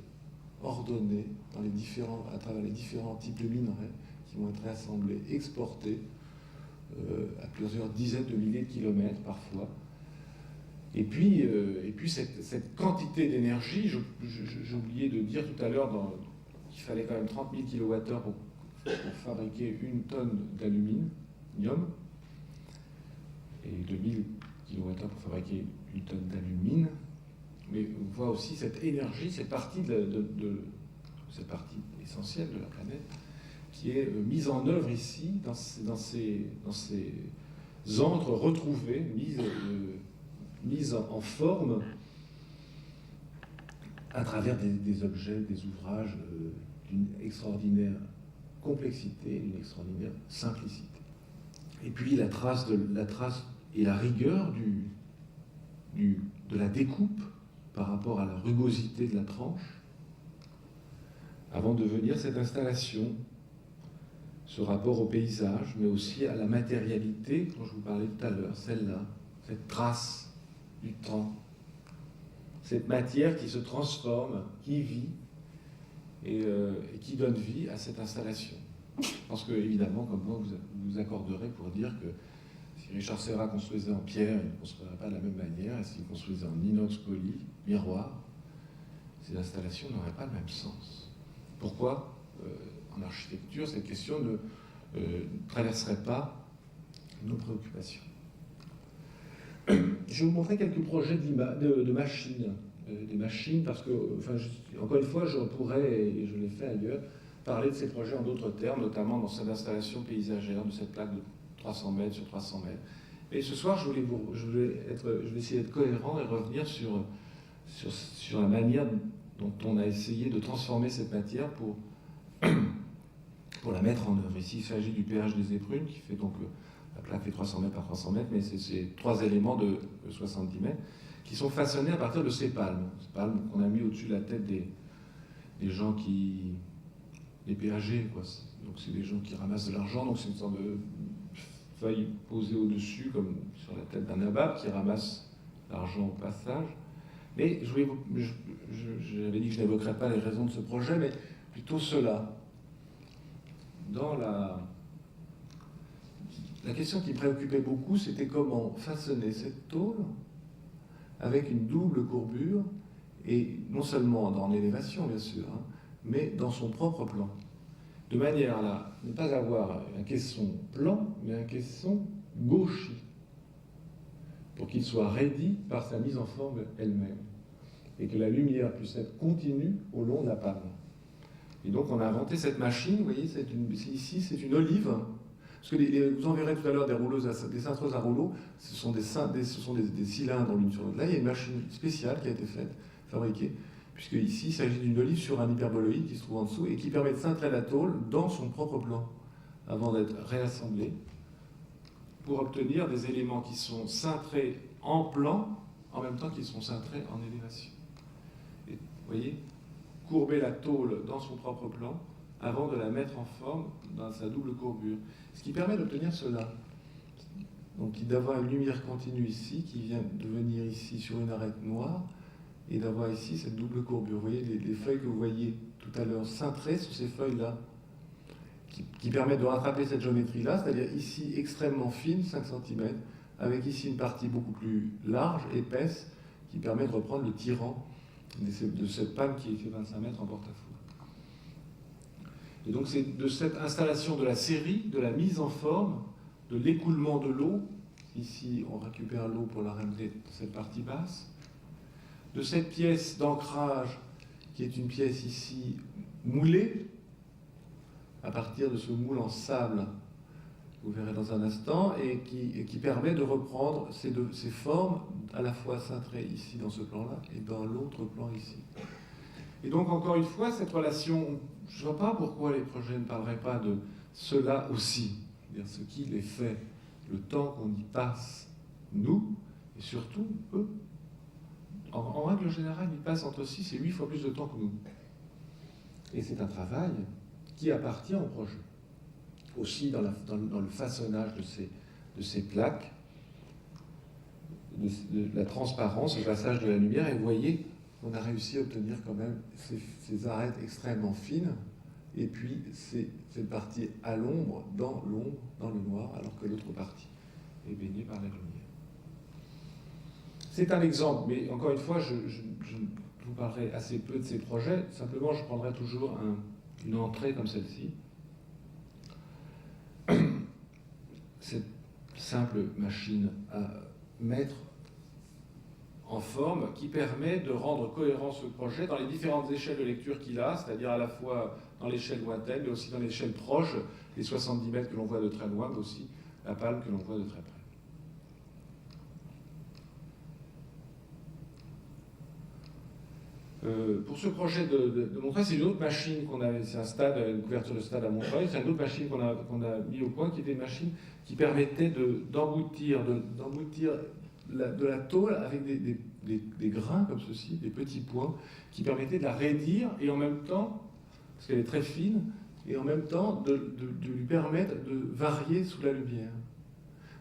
ordonnés à travers les différents types de minerais qui vont être réassemblés, exportés à plusieurs dizaines de milliers de kilomètres parfois. Et puis cette quantité d'énergie, j'ai oublié de dire tout à l'heure qu'il fallait quand même 30 000 kWh pour fabriquer une tonne d'aluminium, et 2000 kWh pour fabriquer une tonne d'alumine. Mais on voit aussi cette énergie, cette partie essentielle de la planète, qui est mise en œuvre ici, dans ces antres retrouvés, mise en forme à travers des objets, des ouvrages d'une extraordinaire complexité, d'une extraordinaire simplicité. Et puis la trace et la rigueur de la découpe par rapport à la rugosité de la tranche, avant de venir cette installation, ce rapport au paysage, mais aussi à la matérialité dont je vous parlais tout à l'heure, celle-là, cette trace du temps, cette matière qui se transforme, qui vit et qui donne vie à cette installation. Je pense que, évidemment, comme moi, vous accorderez pour dire que si Richard Serra construisait en pierre, il ne construirait pas de la même manière, et s'il construisait en inox poli, miroir, ces installations n'auraient pas le même sens. Pourquoi, en architecture, cette question ne traverserait pas nos préoccupations? Je vais vous montrer quelques projets de machines, des machines, parce que, encore une fois, je pourrais, et je l'ai fait ailleurs, parler de ces projets en d'autres termes, notamment dans cette installation paysagère de cette plaque de 300 mètres sur 300 mètres. Et ce soir, je vais essayer d'être cohérent et revenir sur la manière dont on a essayé de transformer cette matière pour la mettre en œuvre. Ici, il s'agit du péage des Éprunes, qui fait donc, la plaque fait 300 mètres par 300 mètres, mais c'est ces 3 éléments de 70 mètres qui sont façonnés à partir de ces palmes qu'on a mis au-dessus de la tête des gens les péagers, quoi. Donc c'est des gens qui ramassent de l'argent, donc c'est une sorte de feuille posée au-dessus, comme sur la tête d'un nabab qui ramasse l'argent au passage. Mais j'avais dit que je n'évoquerais pas les raisons de ce projet, mais plutôt cela. Dans la question qui me préoccupait beaucoup, c'était comment façonner cette tôle avec une double courbure, et non seulement dans l'élévation, bien sûr, hein, mais dans son propre plan. De manière à ne pas avoir un caisson plan, mais un caisson gauchi, pour qu'il soit raidi par sa mise en forme elle-même, et que la lumière puisse être continue au long de la palme. Et donc on a inventé cette machine, vous voyez, ici c'est une olive, parce que vous en verrez tout à l'heure des cintreuses à rouleau, ce sont des cylindres l'une sur l'autre. Là il y a une machine spéciale qui a été faite, fabriquée, puisque ici il s'agit d'une olive sur un hyperboloïde qui se trouve en dessous et qui permet de cintrer la tôle dans son propre plan, avant d'être réassemblée, pour obtenir des éléments qui sont cintrés en plan, en même temps qu'ils sont cintrés en élévation. Et, vous voyez, courber la tôle dans son propre plan avant de la mettre en forme dans sa double courbure. Ce qui permet d'obtenir cela. Donc d'avoir une lumière continue ici, qui vient de venir ici sur une arête noire, et d'avoir ici cette double courbure. Vous voyez, les feuilles que vous voyez tout à l'heure cintrées sur ces feuilles-là, qui permettent de rattraper cette géométrie-là, c'est-à-dire ici extrêmement fine, 5 cm, avec ici une partie beaucoup plus large, épaisse, qui permet de reprendre le tirant de cette palme qui fait 25 mètres en porte-à-faux. Et donc c'est de cette installation de la série, de la mise en forme, de l'écoulement de l'eau, ici on récupère l'eau pour la ramener de cette partie basse, de cette pièce d'ancrage qui est une pièce ici moulée, à partir de ce moule en sable, vous verrez dans un instant, et qui permet de reprendre ces formes à la fois cintrées ici dans ce plan-là et dans l'autre plan ici. Et donc encore une fois, cette relation, je ne vois pas pourquoi les projets ne parleraient pas de cela aussi, c'est-à-dire ce qui les fait, le temps qu'on y passe, nous, et surtout eux. En règle générale, ils passent entre 6 et 8 fois plus de temps que nous. Et c'est un travail qui appartient au projet. Aussi dans le façonnage de ces plaques, de la transparence, le passage de la lumière, et vous voyez, on a réussi à obtenir quand même ces arêtes extrêmement fines, et puis cette partie à l'ombre, dans le noir, alors que l'autre partie est baignée par la lumière. C'est un exemple, mais encore une fois, je vous parlerai assez peu de ces projets, simplement je prendrai toujours une entrée comme celle-ci. Cette simple machine à mettre en forme qui permet de rendre cohérent ce projet dans les différentes échelles de lecture qu'il a, c'est-à-dire à la fois dans l'échelle lointaine, mais aussi dans l'échelle proche, les 70 mètres que l'on voit de très loin, mais aussi la palme que l'on voit de très près. Pour ce projet de Montreuil, c'est une autre machine qu'on avait, c'est une couverture de stade à Montreuil, c'est une autre machine qu'on a mis au point, qui était une machine qui permettait d'emboutir de la tôle avec des grains comme ceci, des petits points, qui permettaient de la raidir et en même temps, parce qu'elle est très fine, et en même temps de lui permettre de varier sous la lumière.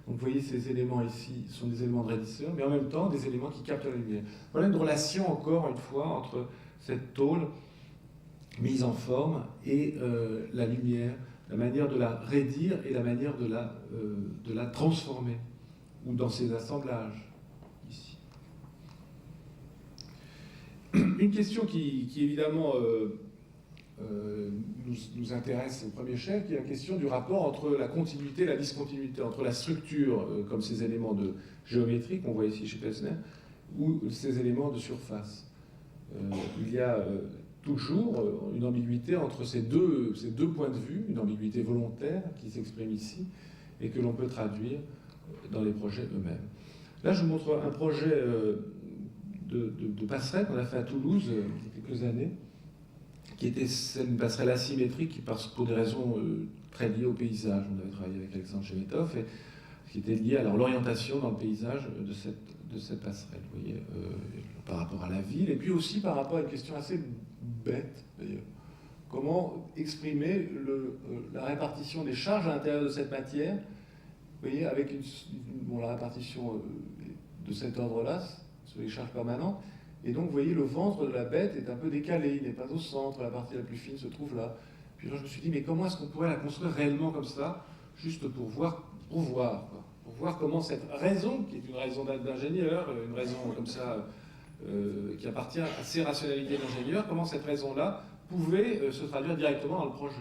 Donc vous voyez, ces éléments ici sont des éléments de raidisseur, mais en même temps des éléments qui captent la lumière. Voilà une relation, encore une fois, entre cette tôle mise en forme et la lumière, la manière de la raidir et la manière de la transformer, ou dans ses assemblages, ici. Une question qui évidemment nous intéresse au premier chef, qui est la question du rapport entre la continuité et la discontinuité, entre la structure, comme ces éléments de géométrie qu'on voit ici chez Pelsner, ou ces éléments de surface. Il y a toujours une ambiguïté entre ces deux points de vue, une ambiguïté volontaire qui s'exprime ici, et que l'on peut traduire dans les projets eux-mêmes. Là, je vous montre un projet de passerelle qu'on a fait à Toulouse il y a quelques années, qui était une passerelle asymétrique pour des raisons très liées au paysage. On avait travaillé avec Alexandre Chemetov, et qui était lié à l'orientation dans le paysage de cette passerelle, vous voyez, par rapport à la ville, et puis aussi par rapport à une question assez bête, d'ailleurs. Comment exprimer la répartition des charges à l'intérieur de cette matière, vous voyez, avec la répartition de cet ordre-là, sur les charges permanentes. Et donc, vous voyez, le ventre de la bête est un peu décalé, il n'est pas au centre, la partie la plus fine se trouve là. Puis là, je me suis dit, mais comment est-ce qu'on pourrait la construire réellement comme ça, juste pour voir comment cette raison, qui est une raison d'ingénieur, une raison comme ça, qui appartient à ces rationalités d'ingénieur, comment cette raison-là pouvait se traduire directement dans le projet.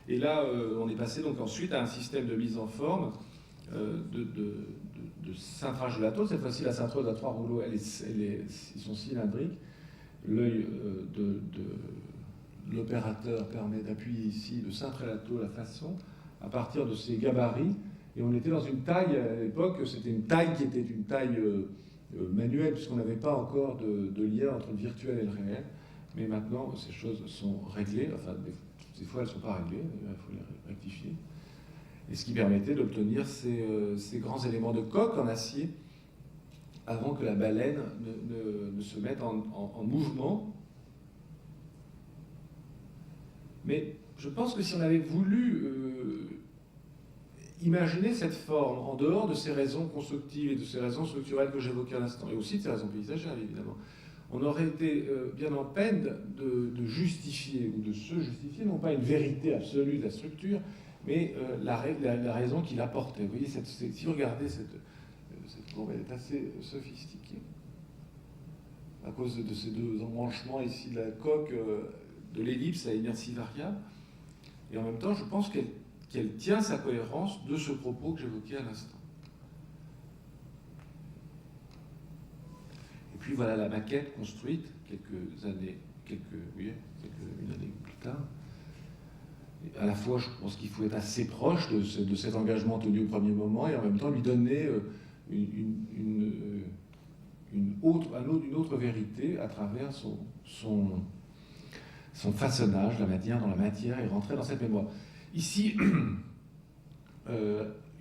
Et là, on est passé donc ensuite à un système de mise en forme de cintrage de la tôle. Cette fois-ci, la cintrose à 3 rouleaux, ils sont cylindriques. L'œil de l'opérateur permet d'appuyer ici, de cintrer la tôle à façon, à partir de ces gabarits. Et on était dans une taille, à l'époque, c'était une taille qui était une taille manuelle, puisqu'on n'avait pas encore de lien entre le virtuel et le réel. Mais maintenant, ces choses sont réglées. Enfin, des fois, elles ne sont pas réglées, il faut les rectifier. Et ce qui permettait d'obtenir ces grands éléments de coque en acier avant que la baleine ne se mette en mouvement. Mais je pense que si on avait voulu imaginer cette forme en dehors de ces raisons constructives et de ces raisons structurelles que j'évoquais à l'instant, et aussi de ces raisons paysagères, évidemment, on aurait été bien en peine de justifier, ou de se justifier, non pas une vérité absolue de la structure, mais la raison qu'il apportait. Vous voyez, si vous regardez cette courbe, elle est assez sophistiquée, à cause de ces deux embranchements ici de la coque, de l'ellipse à inertie variable. Et en même temps, je pense qu'elle tient sa cohérence de ce propos que j'évoquais à l'instant. Et puis voilà la maquette construite une année plus tard. Et à la fois, je pense qu'il faut être assez proche de cet engagement tenu au premier moment et en même temps lui donner une autre vérité à travers son façonnage, la manière dont la matière est rentrée dans cette mémoire. Ici,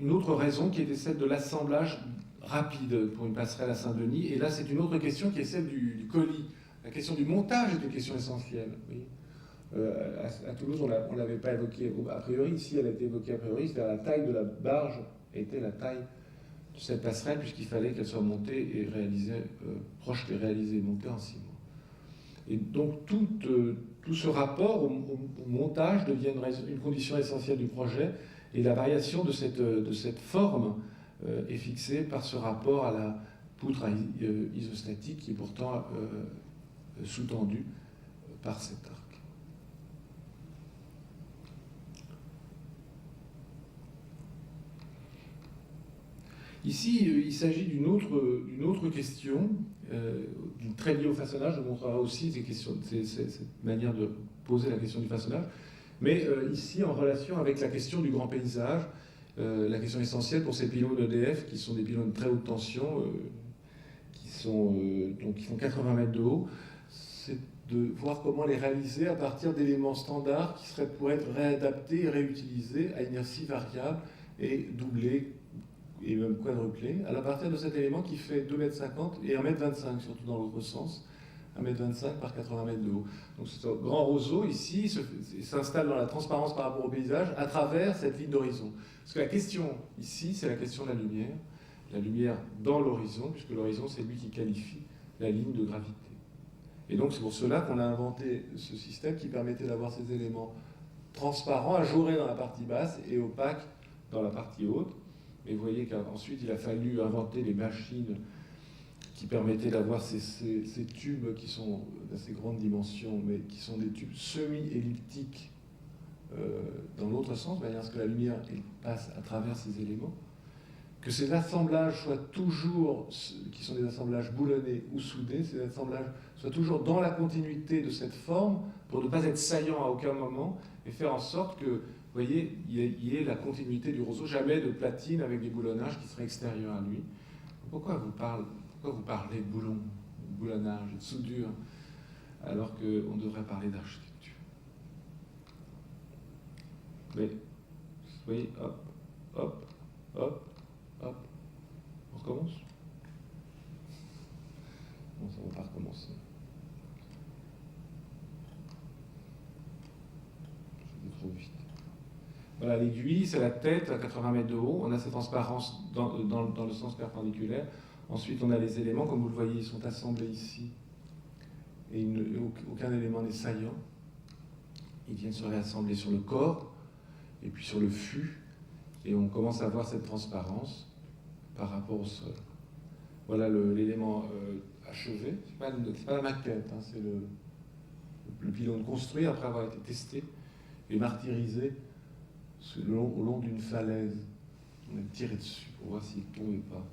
une autre raison qui était celle de l'assemblage rapide pour une passerelle à Saint-Denis. Et là, c'est une autre question qui est celle du colis. La question du montage est une question essentielle. Oui. À Toulouse, on ne l'avait pas évoqué a priori. Ici, elle a été évoquée a priori. C'est-à-dire la taille de la barge était la taille de cette passerelle, puisqu'il fallait qu'elle soit montée et réalisée, montée en 6 mois. Et donc, tout ce rapport au montage devient une condition essentielle du projet, et la variation de cette forme est fixée par ce rapport à la poutre isostatique qui est pourtant sous-tendue par cet arc. Ici, il s'agit d'une autre question, très liée au façonnage. Je montrerai aussi cette manière de poser la question du façonnage, mais ici en relation avec la question du grand paysage, la question essentielle pour ces pylônes EDF, qui sont des pylônes de très haute tension, qui font 80 mètres de haut, c'est de voir comment les réaliser à partir d'éléments standards qui pourraient être réadaptés et réutilisés à inertie variable et doublés et même quadruplé, à partir de cet élément qui fait 2,50 m et 1,25 m, surtout dans l'autre sens, 1,25 m par 80 mètres de haut. Donc ce grand roseau, ici, s'installe dans la transparence par rapport au paysage à travers cette ligne d'horizon. Parce que la question, ici, c'est la question de la lumière dans l'horizon, puisque l'horizon, c'est lui qui qualifie la ligne de gravité. Et donc c'est pour cela qu'on a inventé ce système qui permettait d'avoir ces éléments transparents, ajourés dans la partie basse et opaques dans la partie haute. Et vous voyez qu'ensuite, il a fallu inventer des machines qui permettaient d'avoir ces tubes qui sont d'assez grande dimension, mais qui sont des tubes semi-elliptiques dans l'autre sens, de manière à ce que la lumière passe à travers ces éléments. Que ces assemblages soient toujours, qui sont des assemblages boulonnés ou soudés, ces assemblages soient toujours dans la continuité de cette forme, pour ne pas être saillants à aucun moment, et faire en sorte que, vous voyez, il y ait la continuité du roseau, jamais de platine avec des boulonnages qui seraient extérieurs à lui. Pourquoi vous parlez de boulonnage et de soudure, alors qu'on devrait parler d'architecture? Mais, vous voyez, hop, hop, hop, hop. On recommence? Non, ça ne va pas recommencer. Je vais trop vite. Voilà, l'aiguille, c'est la tête à 80 mètres de haut. On a cette transparence dans le sens perpendiculaire. Ensuite, on a les éléments, comme vous le voyez, ils sont assemblés ici. Et aucun élément n'est saillant. Ils viennent se réassembler sur le corps, et puis sur le fût, Et on commence à voir cette transparence par rapport au sol. Voilà l'élément achevé. C'est pas la maquette, hein, c'est le pylône construit après avoir été testé et martyrisé au long d'une falaise. On a tiré dessus pour voir s'il ne tombait pas.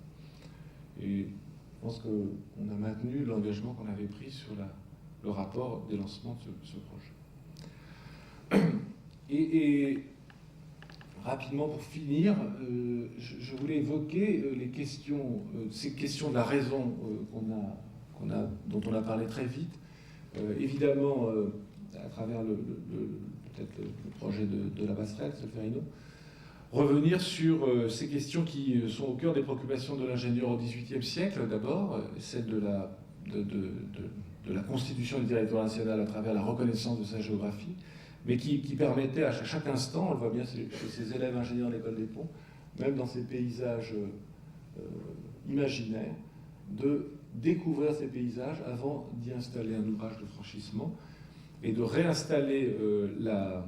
Et je pense qu'on a maintenu l'engagement qu'on avait pris sur le rapport des lancements de ce projet. Et rapidement, pour finir, je voulais évoquer ces questions de la raison dont on a parlé très vite. Évidemment, à travers peut-être le projet de la passerelle, Solferino, revenir sur ces questions qui sont au cœur des préoccupations de l'ingénieur au XVIIIe siècle, d'abord, celle de la constitution du territoire national à travers la reconnaissance de sa géographie, mais qui permettait à chaque instant, on le voit bien chez ces élèves ingénieurs de l'école des ponts, même dans ces paysages imaginaires, de découvrir ces paysages avant d'y installer un ouvrage de franchissement et de réinstaller la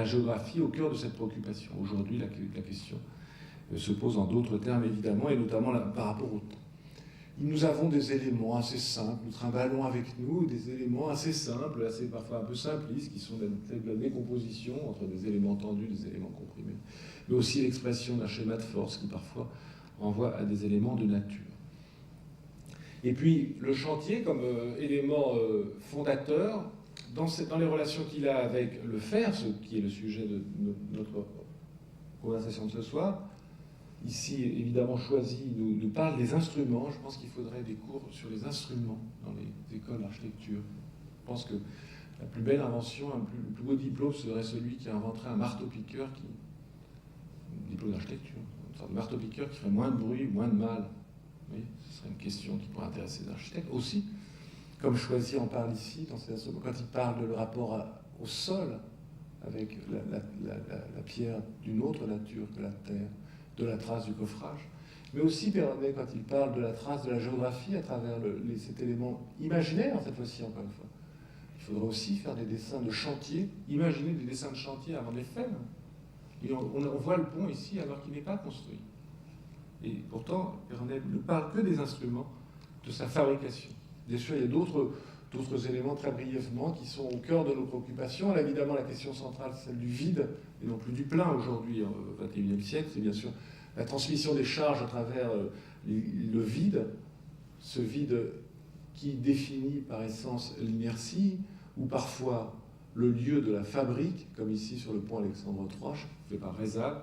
géographie au cœur de cette préoccupation. Aujourd'hui, la question se pose en d'autres termes, évidemment, et notamment par rapport au temps. Nous avons des éléments assez simples, nous trimballons avec nous des éléments assez simples, assez parfois un peu simplistes, qui sont de la décomposition entre des éléments tendus, des éléments comprimés, mais aussi l'expression d'un schéma de force qui parfois renvoie à des éléments de nature. Et puis le chantier comme élément fondateur, dans les relations qu'il a avec le fer, ce qui est le sujet de notre conversation de ce soir, ici évidemment choisi, nous parle des instruments. Je pense qu'il faudrait des cours sur les instruments dans les écoles d'architecture. Je pense que la plus belle invention, le plus beau diplôme serait celui qui inventerait un marteau-piqueur, un diplôme d'architecture, une sorte de marteau-piqueur qui ferait moins de bruit, moins de mal. Oui, ce serait une question qui pourrait intéresser les architectes aussi. Comme Choisy en parle ici, quand il parle de le rapport au sol, avec la pierre d'une autre nature que la terre, de la trace du coffrage, mais aussi Perronnet quand il parle de la trace de la géographie à travers cet élément imaginaire, cette fois-ci encore une fois. Il faudrait aussi faire des dessins de chantier, imaginer des dessins de chantier avant de les faire. Et on voit le pont ici alors qu'il n'est pas construit. Et pourtant, Perronnet ne parle que des instruments, de sa fabrication. Bien sûr, il y a d'autres éléments très brièvement qui sont au cœur de nos préoccupations. Là, évidemment, la question centrale, c'est celle du vide, et non plus du plein aujourd'hui, au XXIe siècle. C'est bien sûr la transmission des charges à travers le vide, ce vide qui définit par essence l'inertie, ou parfois le lieu de la fabrique, comme ici sur le pont Alexandre III, fait par Rézal,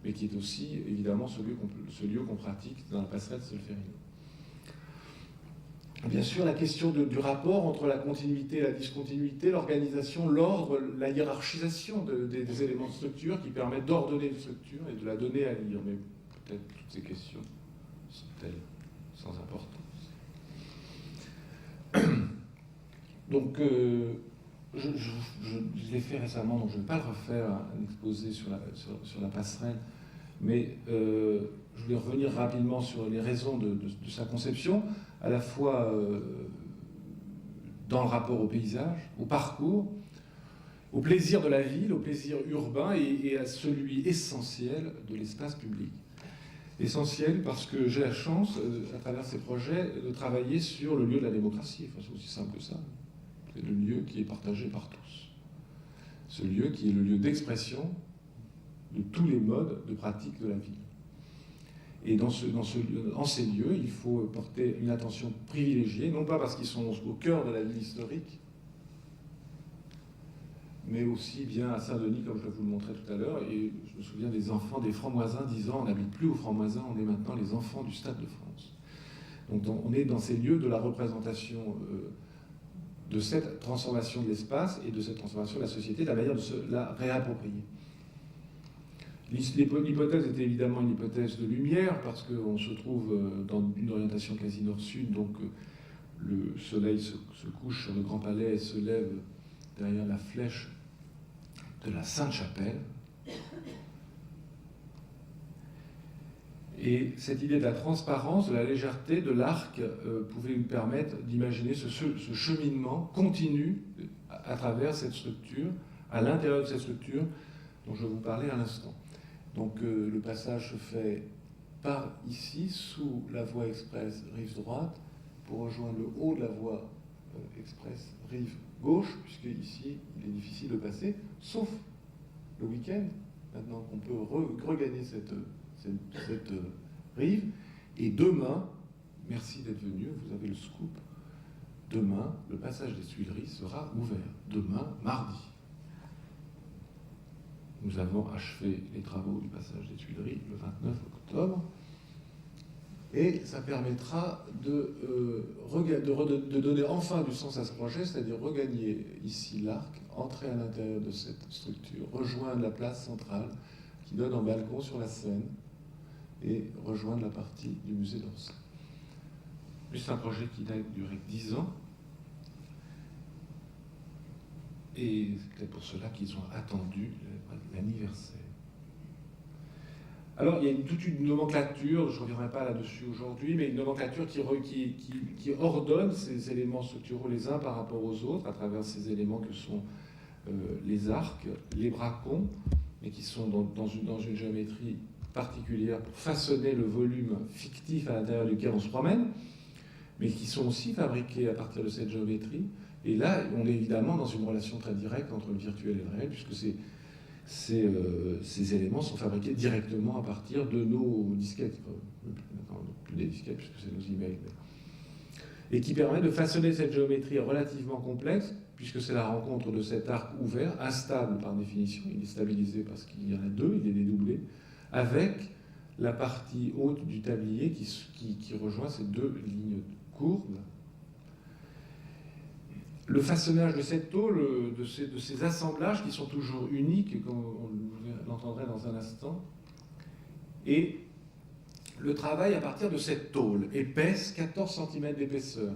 mais qui est aussi évidemment ce lieu qu'on pratique dans la passerelle Solferino. Bien sûr, la question du rapport entre la continuité et la discontinuité, l'organisation, l'ordre, la hiérarchisation des éléments de structure qui permettent d'ordonner une structure et de la donner à lire. Mais peut-être toutes ces questions sont-elles sans importance. Donc, je l'ai fait récemment, donc je ne vais pas le refaire, un exposé sur la passerelle, mais je voulais revenir rapidement sur les raisons de sa conception, à la fois dans le rapport au paysage, au parcours, au plaisir de la ville, au plaisir urbain et à celui essentiel de l'espace public. Essentiel parce que j'ai la chance, à travers ces projets, de travailler sur le lieu de la démocratie. Enfin, c'est aussi simple que ça. C'est le lieu qui est partagé par tous. Ce lieu qui est le lieu d'expression de tous les modes de pratique de la ville. Et en ces lieux, il faut porter une attention privilégiée, non pas parce qu'ils sont au cœur de la ville historique, mais aussi bien à Saint-Denis, comme je vous le montrais tout à l'heure, et je me souviens des enfants, des francs-moisins disant « on n'habite plus aux francs-moisins, on est maintenant les enfants du Stade de France ». Donc on est dans ces lieux de la représentation de cette transformation de l'espace et de cette transformation de la société, de la manière de se la réapproprier. L'hypothèse était évidemment une hypothèse de lumière, parce qu'on se trouve dans une orientation quasi nord-sud, donc le soleil se couche sur le Grand Palais et se lève derrière la flèche de la Sainte-Chapelle. Et cette idée de la transparence, de la légèreté, de l'arc pouvait nous permettre d'imaginer ce cheminement continu à travers cette structure, à l'intérieur de cette structure dont je vous parlais à l'instant. Donc le passage se fait par ici, sous la voie express rive droite, pour rejoindre le haut de la voie express rive gauche, puisque ici, il est difficile de passer, sauf le week-end, maintenant qu'on peut regagner cette rive. Et demain, merci d'être venu, vous avez le scoop, demain, le passage des Tuileries sera ouvert. Demain, mardi. Nous avons achevé les travaux du passage des Tuileries le 29 octobre. Et ça permettra de donner enfin du sens à ce projet, c'est-à-dire regagner ici l'arc, entrer à l'intérieur de cette structure, rejoindre la place centrale qui donne un balcon sur la Seine et rejoindre la partie du musée d'Orsay. C'est un projet qui a duré 10 ans. Et c'est peut-être pour cela qu'ils ont attendu l'anniversaire. Alors, il y a toute une nomenclature, je ne reviendrai pas là-dessus aujourd'hui, mais une nomenclature qui ordonne ces éléments structuraux les uns par rapport aux autres, à travers ces éléments que sont les arcs, les bracons, mais qui sont dans une géométrie particulière pour façonner le volume fictif à l'intérieur duquel on se promène, mais qui sont aussi fabriqués à partir de cette géométrie. Et là, on est évidemment dans une relation très directe entre le virtuel et le réel, puisque ces éléments sont fabriqués directement à partir de nos disquettes, plus des disquettes puisque c'est nos emails, et qui permet de façonner cette géométrie relativement complexe, puisque c'est la rencontre de cet arc ouvert, instable par définition, il est stabilisé parce qu'il y en a deux, il est dédoublé, avec la partie haute du tablier qui rejoint ces deux lignes courbes. Le façonnage de cette tôle, de ces assemblages qui sont toujours uniques, comme on l'entendrait dans un instant, et le travail à partir de cette tôle épaisse, 14 cm d'épaisseur.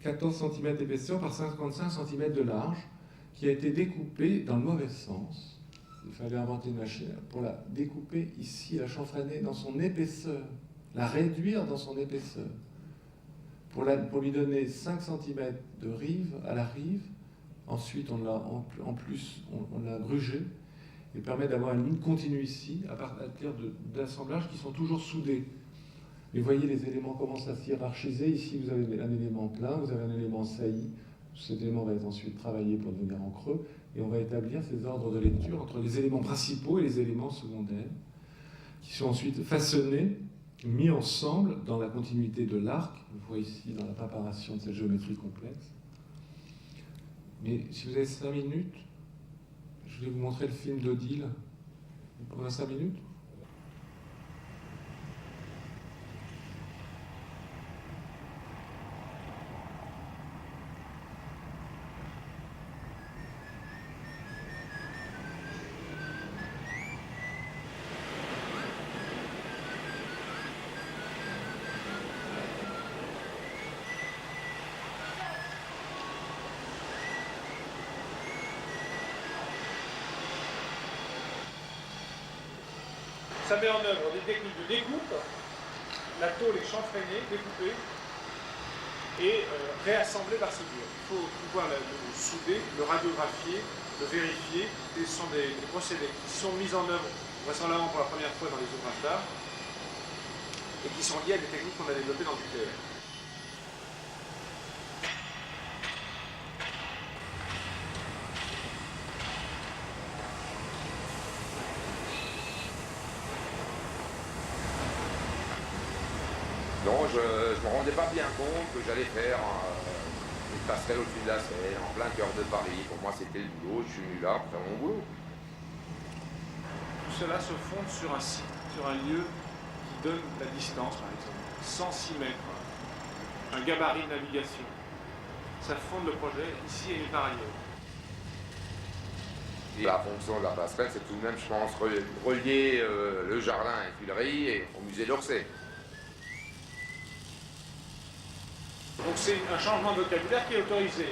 14 cm d'épaisseur par 55 cm de large, qui a été découpée dans le mauvais sens. Il fallait inventer une machine pour la découper ici, la chanfreiner dans son épaisseur, la réduire dans son épaisseur. Pour lui donner 5 cm de rive à la rive. Ensuite, on l'a grugé et permet d'avoir une ligne continue ici à partir d'assemblages qui sont toujours soudés. Mais voyez, les éléments commencent à se hiérarchiser. Ici, vous avez un élément plein, vous avez un élément sailli. Cet élément va être ensuite travaillé pour devenir en creux. Et on va établir ces ordres de lecture entre les éléments principaux et les éléments secondaires, qui sont ensuite façonnés, mis ensemble dans la continuité de l'arc. Vous voyez ici dans la préparation de cette géométrie complexe. Mais si vous avez 5 minutes, je vais vous montrer le film d'Odile. On a 5 minutes ? Ça met en œuvre des techniques de découpe, la tôle est chanfreinée, découpée et réassemblée par soudure. Il faut pouvoir le souder, le radiographier, le vérifier. Ce sont des procédés qui sont mis en œuvre vraisemblablement pour la première fois dans les ouvrages d'art et qui sont liés à des techniques qu'on a développées dans le nucléaire. Non, je ne me rendais pas bien compte que j'allais faire une passerelle au-dessus de la Seine, en plein cœur de Paris. Pour moi, c'était le boulot, je suis venu là pour faire mon boulot. Tout cela se fonde sur un site, sur un lieu qui donne la distance, par exemple, 106 mètres, un gabarit de navigation. Ça fonde le projet ici et par ailleurs. Et la fonction de la passerelle, c'est tout de même, je pense, relier le jardin et Tuileries et au musée d'Orsay. Donc c'est un changement de vocabulaire qui est autorisé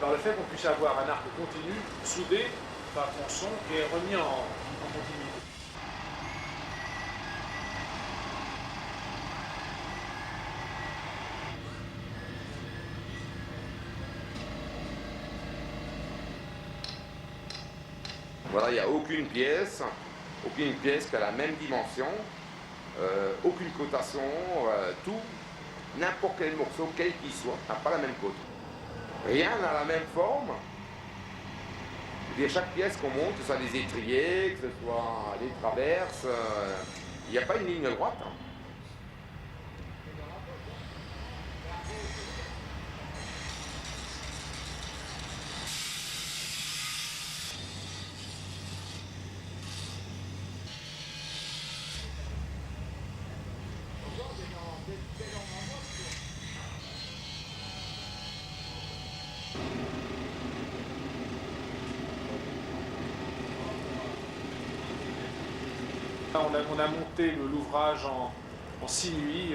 par le fait qu'on puisse avoir un arc continu, soudé par tronçon et remis en continuité. Voilà, il n'y a aucune pièce aucune pièce qui a la même dimension, aucune cotation, tout, n'importe quel morceau, quel qu'il soit, n'a pas la même cote. Rien n'a la même forme. Je veux dire, chaque pièce qu'on monte, que ce soit des étriers, que ce soit des traverses, il n'y a pas une ligne droite. Hein. On a monté l'ouvrage en 6 nuits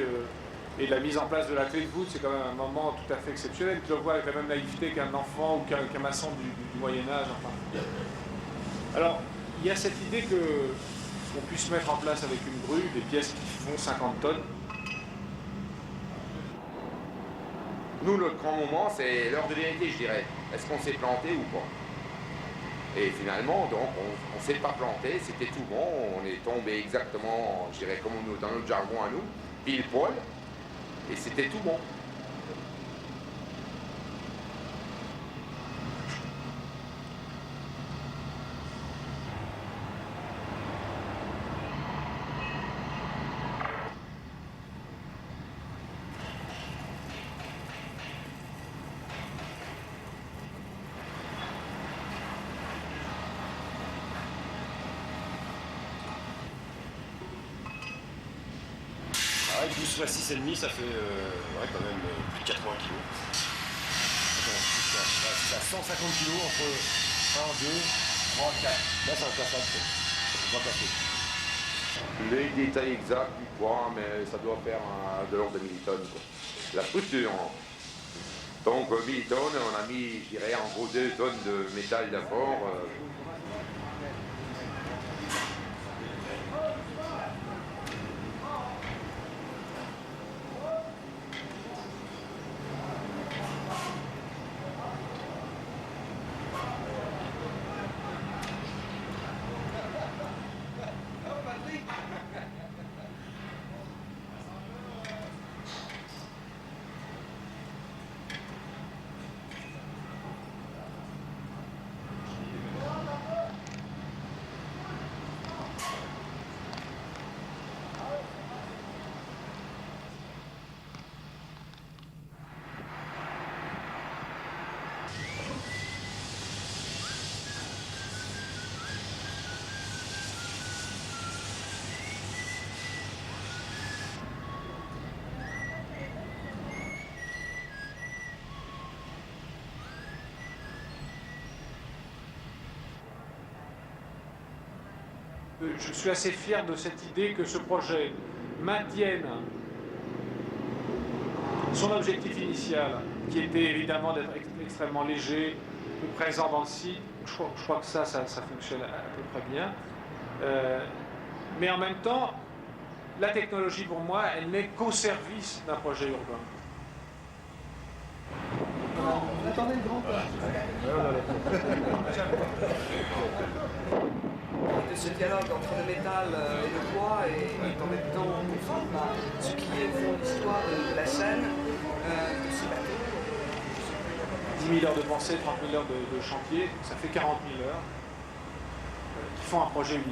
et la mise en place de la clé de voûte, c'est quand même un moment tout à fait exceptionnel. Je le vois avec la même naïveté qu'un enfant ou qu'un maçon du Moyen-Âge. Enfin. Alors, il y a cette idée qu'on puisse mettre en place avec une grue des pièces qui font 50 tonnes. Nous, notre grand moment, c'est l'heure de vérité, je dirais. Est-ce qu'on s'est planté ou pas? Et finalement, donc, on ne s'est pas planté, c'était tout bon, on est tombé exactement, je dirais, comme dans notre jargon à nous, pile poil, et c'était tout bon. Ouais, 12 fois 6,5, ça fait ouais, quand même plus de 80 kg. C'est à 150 kg entre 1, 2, 3, 4. Là, c'est un cassable. C'est pas cassé. Les détails exacts du poids, mais ça doit faire de l'ordre de 1000 tonnes. Quoi. La structure. Donc 1000 tonnes, on a mis, je dirais, en gros 2 tonnes de métal d'apport. Je suis assez fier de cette idée que ce projet maintienne son objectif initial, qui était évidemment d'être extrêmement léger, peu présent dans le site. Je crois que ça fonctionne à peu près bien. Mais en même temps, la technologie, pour moi, elle n'est qu'au service d'un projet urbain. Attendez le grand pas. Ce dialogue entre le métal et le bois est en même temps conforme à ce qui est au fond l'histoire de la scène, de ces bateaux. 10 000 heures de pensée, 30 000 heures de chantier, ça fait 40 000 heures qui font un projet unique.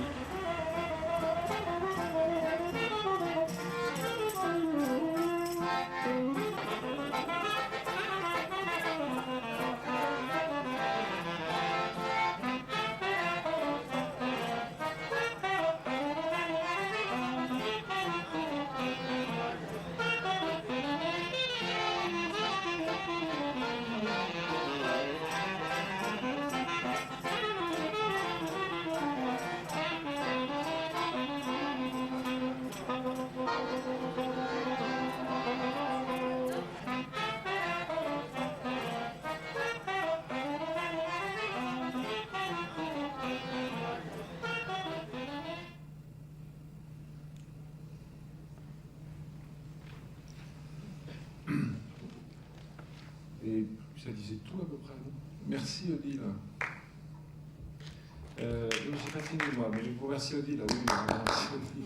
Et ça disait tout à peu près, non? Merci Odile. j'ai pas fini moi, mais je vous remercie Odile. Oui, merci Odile.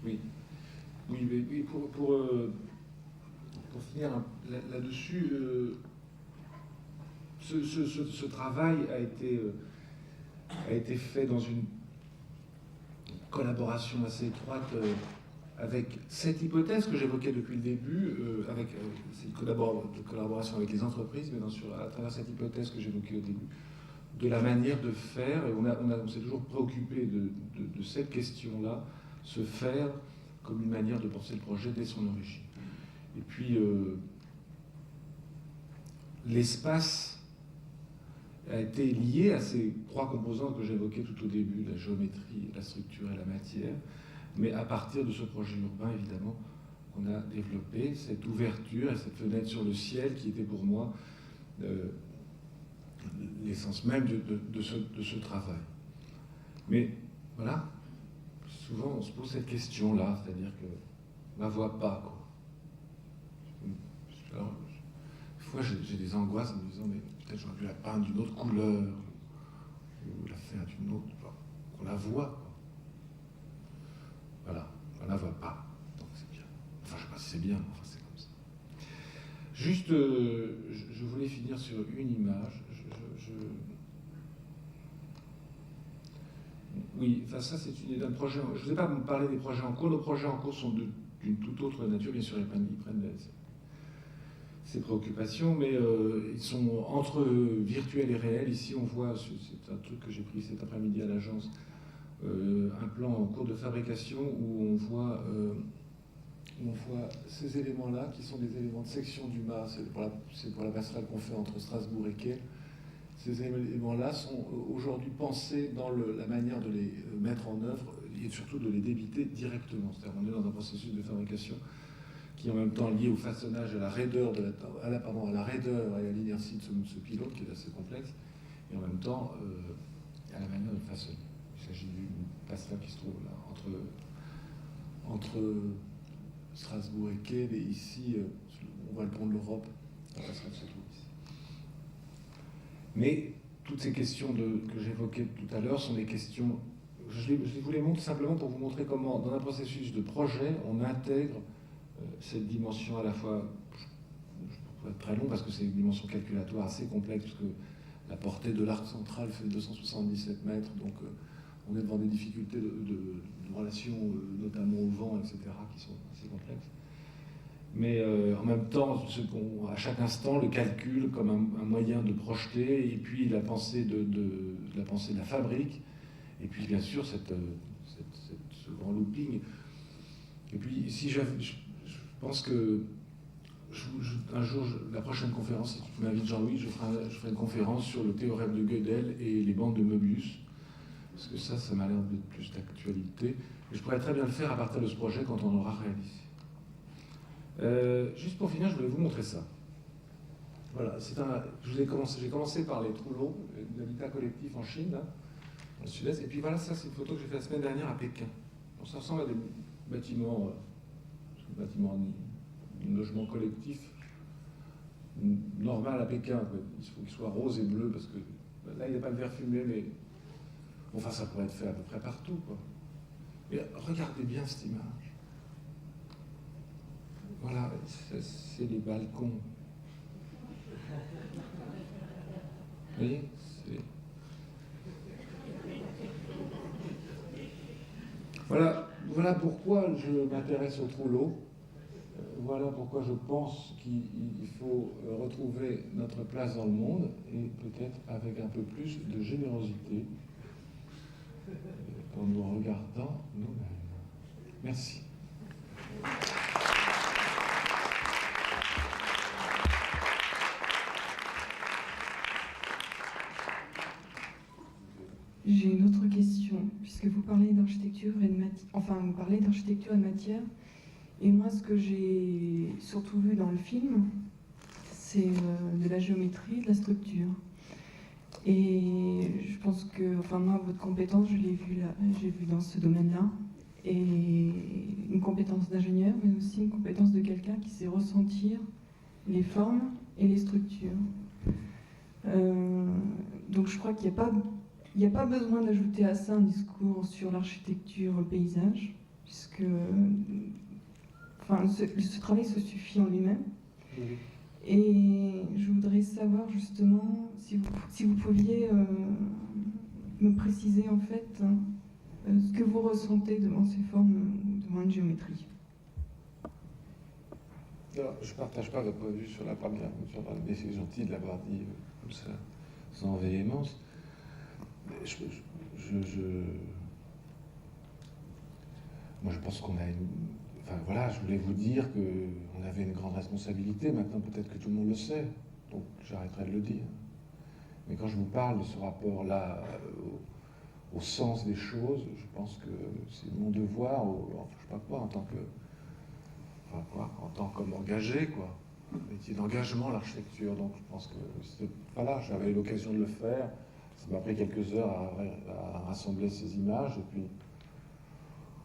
Oui. Oui, pour finir là-dessus, ce travail a été fait dans une collaboration assez étroite avec cette hypothèse que j'évoquais depuis le début, avec cette collaboration avec les entreprises, mais à travers cette hypothèse que j'évoquais au début, de la manière de faire, et on s'est toujours préoccupé de cette question-là, se faire comme une manière de penser le projet dès son origine. Et puis, l'espace a été lié à ces trois composantes que j'évoquais tout au début, la géométrie, la structure et la matière. Mais à partir de ce projet urbain, évidemment, on a développé cette ouverture et cette fenêtre sur le ciel qui était pour moi l'essence même de ce travail. Mais voilà, souvent on se pose cette question-là, c'est-à-dire qu'on ne la voit pas, quoi. Alors, des fois j'ai des angoisses en me disant, mais peut-être j'aurais pu la peindre d'une autre couleur, ou la faire d'une autre, qu'on la voit, quoi. Voilà, on ne la voit pas, donc c'est bien. Enfin, je ne sais pas si c'est bien, enfin c'est comme ça. Juste, je voulais finir sur une image. Oui, enfin ça c'est une idée d'un projet. Je ne vais pas me parler des projets en cours. Nos projets en cours sont d'une toute autre nature. Bien sûr, ils prennent ces préoccupations, mais ils sont entre virtuel et réel. Ici, on voit, c'est un truc que j'ai pris cet après-midi à l'agence, un plan en cours de fabrication où on voit ces éléments-là qui sont des éléments de section du mât. C'est pour la passerelle qu'on fait entre Strasbourg et Quai. Ces éléments-là sont aujourd'hui pensés dans la manière de les mettre en œuvre et surtout de les débiter directement. C'est-à-dire qu'on est dans un processus de fabrication qui est en même temps lié au façonnage, à la raideur, à la raideur et à l'inertie de ce pilote qui est assez complexe, et en même temps à la manière de façonner. Il s'agit d'une passerelle qui se trouve là, entre Strasbourg et Quai, et ici, on voit le pont de l'Europe, la passerelle se trouve ici. Mais toutes ces questions que j'évoquais tout à l'heure sont des questions, je vous les montre simplement pour vous montrer comment, dans un processus de projet, on intègre cette dimension à la fois, je pourrais être très long parce que c'est une dimension calculatoire assez complexe, parce que la portée de l'arc central fait 277 mètres, donc on est devant des difficultés de relation, notamment au vent, etc., qui sont assez complexes. Mais en même temps, à chaque instant, le calcul comme un moyen de projeter, et puis la pensée de la fabrique, et puis bien sûr ce grand looping. Et puis si je pense que un jour, la prochaine conférence, si tu m'invites Jean-Louis, je ferai une conférence sur le théorème de Gödel et les bandes de Möbius, parce que ça m'a l'air d'être plus d'actualité. Et je pourrais très bien le faire à partir de ce projet quand on aura réalisé. Juste pour finir, je voulais vous montrer ça. Voilà, j'ai commencé par les Trullo, l'habitat collectif en Chine, là, dans le sud-est, et puis voilà, ça c'est une photo que j'ai faite la semaine dernière à Pékin. Donc, ça ressemble à des bâtiments de logement collectif normal à Pékin. Il faut qu'il soit rose et bleu, parce que là il n'y a pas de verre fumé, mais enfin ça pourrait être fait à peu près partout, quoi. Mais regardez bien cette image. Voilà, c'est les balcons. Vous voyez, voilà pourquoi je m'intéresse au Trullo. Voilà pourquoi je pense qu'il faut retrouver notre place dans le monde, et peut-être avec un peu plus de générosité en nous regardant nous-mêmes. Merci. J'ai une autre question, puisque vous parlez d'architecture et vous parlez d'architecture et de matière. Et moi, ce que j'ai surtout vu dans le film, c'est de la géométrie, de la structure. Et je pense que, moi, votre compétence, je l'ai vue là, j'ai vu dans ce domaine-là. Et une compétence d'ingénieur, mais aussi une compétence de quelqu'un qui sait ressentir les formes et les structures. Donc je crois qu'il n'y a pas besoin d'ajouter à ça un discours sur l'architecture, le paysage, puisque ce travail se suffit en lui-même. Et je voudrais savoir justement si vous pouviez me préciser en fait ce que vous ressentez devant ces formes, devant une géométrie. Alors, je ne partage pas votre point de vue sur la première, mais c'est gentil de l'avoir dit comme ça, sans véhémence. Moi, je pense qu'on a une... Enfin, voilà, je voulais vous dire qu'on avait une grande responsabilité. Maintenant, peut-être que tout le monde le sait, donc j'arrêterai de le dire. Mais quand je vous parle de ce rapport-là au sens des choses, je pense que c'est mon devoir, enfin, je ne sais pas quoi, en tant qu'homme engagé, quoi. Un métier d'engagement, l'architecture. Donc, je pense que voilà, j'avais l'occasion de le faire. Ça m'a pris quelques heures à rassembler ces images, et puis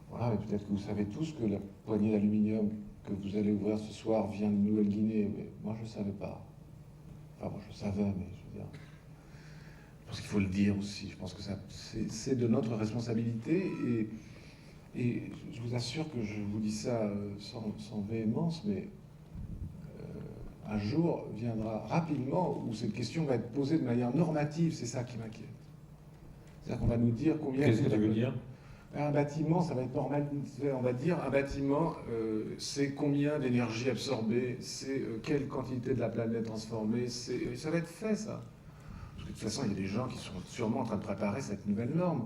voilà, mais peut-être que vous savez tous que la poignée d'aluminium que vous allez ouvrir ce soir vient de Nouvelle-Guinée, mais moi je ne savais pas. Enfin, moi je savais, mais je veux dire... Je pense qu'il faut le dire aussi. Je pense que c'est de notre responsabilité, et je vous assure que je vous dis ça sans véhémence, mais un jour viendra rapidement où cette question va être posée de manière normative, c'est ça qui m'inquiète. C'est-à-dire qu'on va nous dire combien... Qu'est-ce que tu veux dire ? Un bâtiment, ça va être normal, on va dire, un bâtiment, c'est combien d'énergie absorbée, c'est quelle quantité de la planète transformée, ça va être fait, ça. Parce que de toute façon, il y a des gens qui sont sûrement en train de préparer cette nouvelle norme.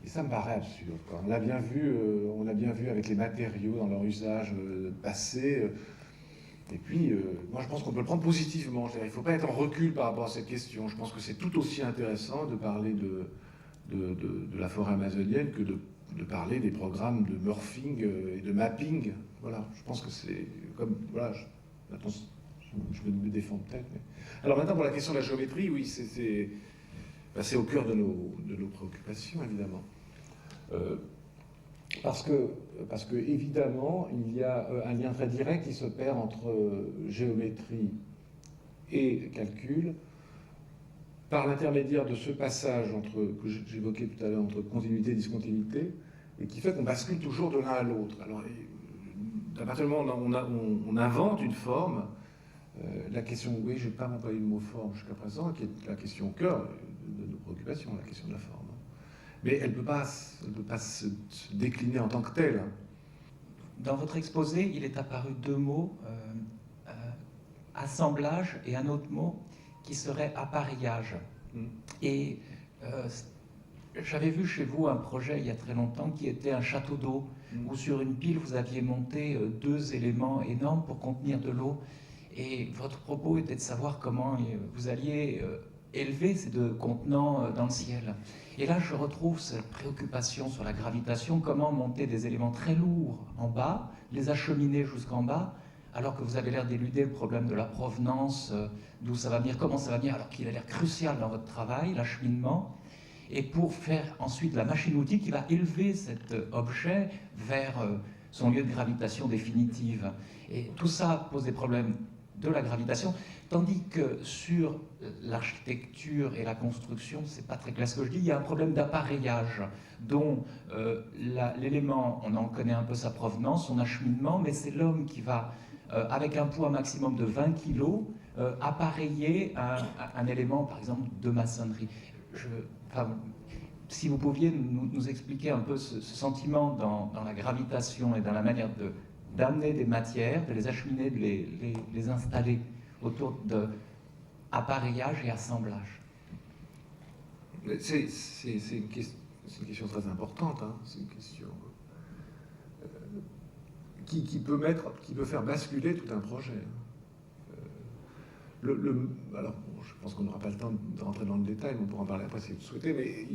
Et ça me paraît absurde, quoi. On l'a bien vu avec les matériaux dans leur usage passé. Et puis, moi, je pense qu'on peut le prendre positivement. Il ne faut pas être en recul par rapport à cette question. Je pense que c'est tout aussi intéressant de parler de la forêt amazonienne que de parler des programmes de morphing et de mapping. Voilà, je pense que c'est comme... Voilà, maintenant, je vais me défendre peut-être. Mais... Alors maintenant, pour la question de la géométrie, oui, c'est au cœur de nos préoccupations, évidemment. Parce que évidemment, il y a un lien très direct qui s'opère entre géométrie et calcul, par l'intermédiaire de ce passage que j'évoquais tout à l'heure entre continuité et discontinuité, et qui fait qu'on bascule toujours de l'un à l'autre. Alors, à partir du moment où on invente une forme, la question, oui, je n'ai pas employé le mot forme jusqu'à présent, qui est la question au cœur de nos préoccupations, la question de la forme. Mais elle ne peut pas se décliner en tant que telle. Dans votre exposé, il est apparu deux mots, assemblage et un autre mot qui serait appareillage. Et j'avais vu chez vous un projet il y a très longtemps qui était un château d'eau, où sur une pile vous aviez monté deux éléments énormes pour contenir de l'eau. Et votre propos était de savoir comment vous alliez élever ces deux contenants dans le ciel. Et là, je retrouve cette préoccupation sur la gravitation, comment monter des éléments très lourds en bas, les acheminer jusqu'en bas, alors que vous avez l'air d'éluder le problème de la provenance, d'où ça va venir, comment ça va venir, alors qu'il a l'air crucial dans votre travail, l'acheminement, et pour faire ensuite la machine-outil qui va élever cet objet vers son lieu de gravitation définitive. Et tout ça pose des problèmes de la gravitation, tandis que sur l'architecture et la construction, c'est pas très clair ce que je dis, il y a un problème d'appareillage, dont l'élément, on en connaît un peu sa provenance, son acheminement, mais c'est l'homme qui va, avec un poids maximum de 20 kg, appareiller un élément, par exemple, de maçonnerie. Si vous pouviez nous expliquer un peu ce sentiment dans la gravitation et dans la manière d'amener des matières, de les acheminer, de les installer autour de appareillage et assemblage. C'est une question très importante, hein. C'est une question qui peut faire basculer tout un projet. Alors, bon, je pense qu'on n'aura pas le temps de rentrer dans le détail, mais on pourra en parler après si vous souhaitez, mais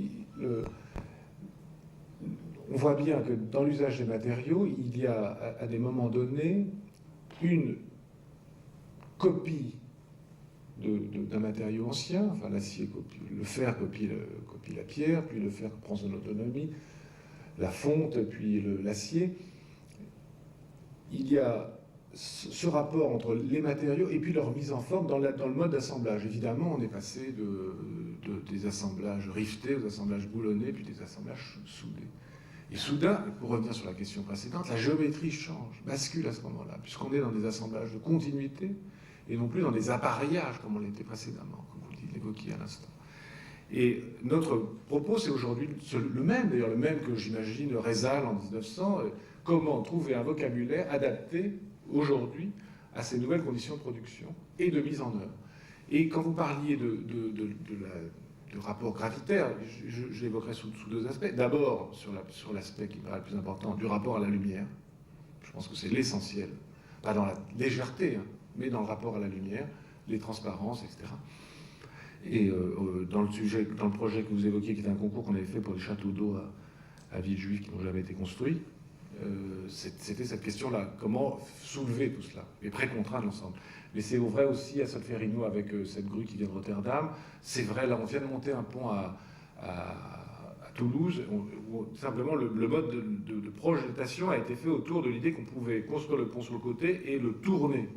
on voit bien que dans l'usage des matériaux, il y a à des moments donnés une copie d'un matériau ancien, enfin l'acier copie, le fer copie la pierre, puis le fer prend son autonomie, la fonte, puis l'acier. Il y a ce rapport entre les matériaux et puis leur mise en forme dans le mode d'assemblage. Évidemment, on est passé des assemblages riftés aux assemblages boulonnés, puis des assemblages soudés. Et soudain, pour revenir sur la question précédente, la géométrie change, bascule à ce moment-là, puisqu'on est dans des assemblages de continuité et non plus dans des appareillages comme on l'était précédemment, comme vous l'évoquiez à l'instant. Et notre propos, c'est aujourd'hui le même, d'ailleurs le même que j'imagine Rezal en 1900, comment trouver un vocabulaire adapté aujourd'hui à ces nouvelles conditions de production et de mise en œuvre. Et quand vous parliez de rapport gravitaire, je l'évoquerai sous deux aspects. D'abord, sur l'aspect qui me paraît le plus important, du rapport à la lumière. Je pense que c'est l'essentiel. Pas dans la légèreté, hein, mais dans le rapport à la lumière, les transparences, etc. Et dans le projet que vous évoquiez, qui était un concours qu'on avait fait pour des châteaux d'eau à Villejuif qui n'ont jamais été construits, c'était cette question-là, comment soulever tout cela, et pré-contraindre l'ensemble. Mais c'est vrai aussi à Solferino avec cette grue qui vient de Rotterdam. C'est vrai, là on vient de monter un pont à Toulouse, où simplement le mode de projetation a été fait autour de l'idée qu'on pouvait construire le pont sur le côté et le tourner.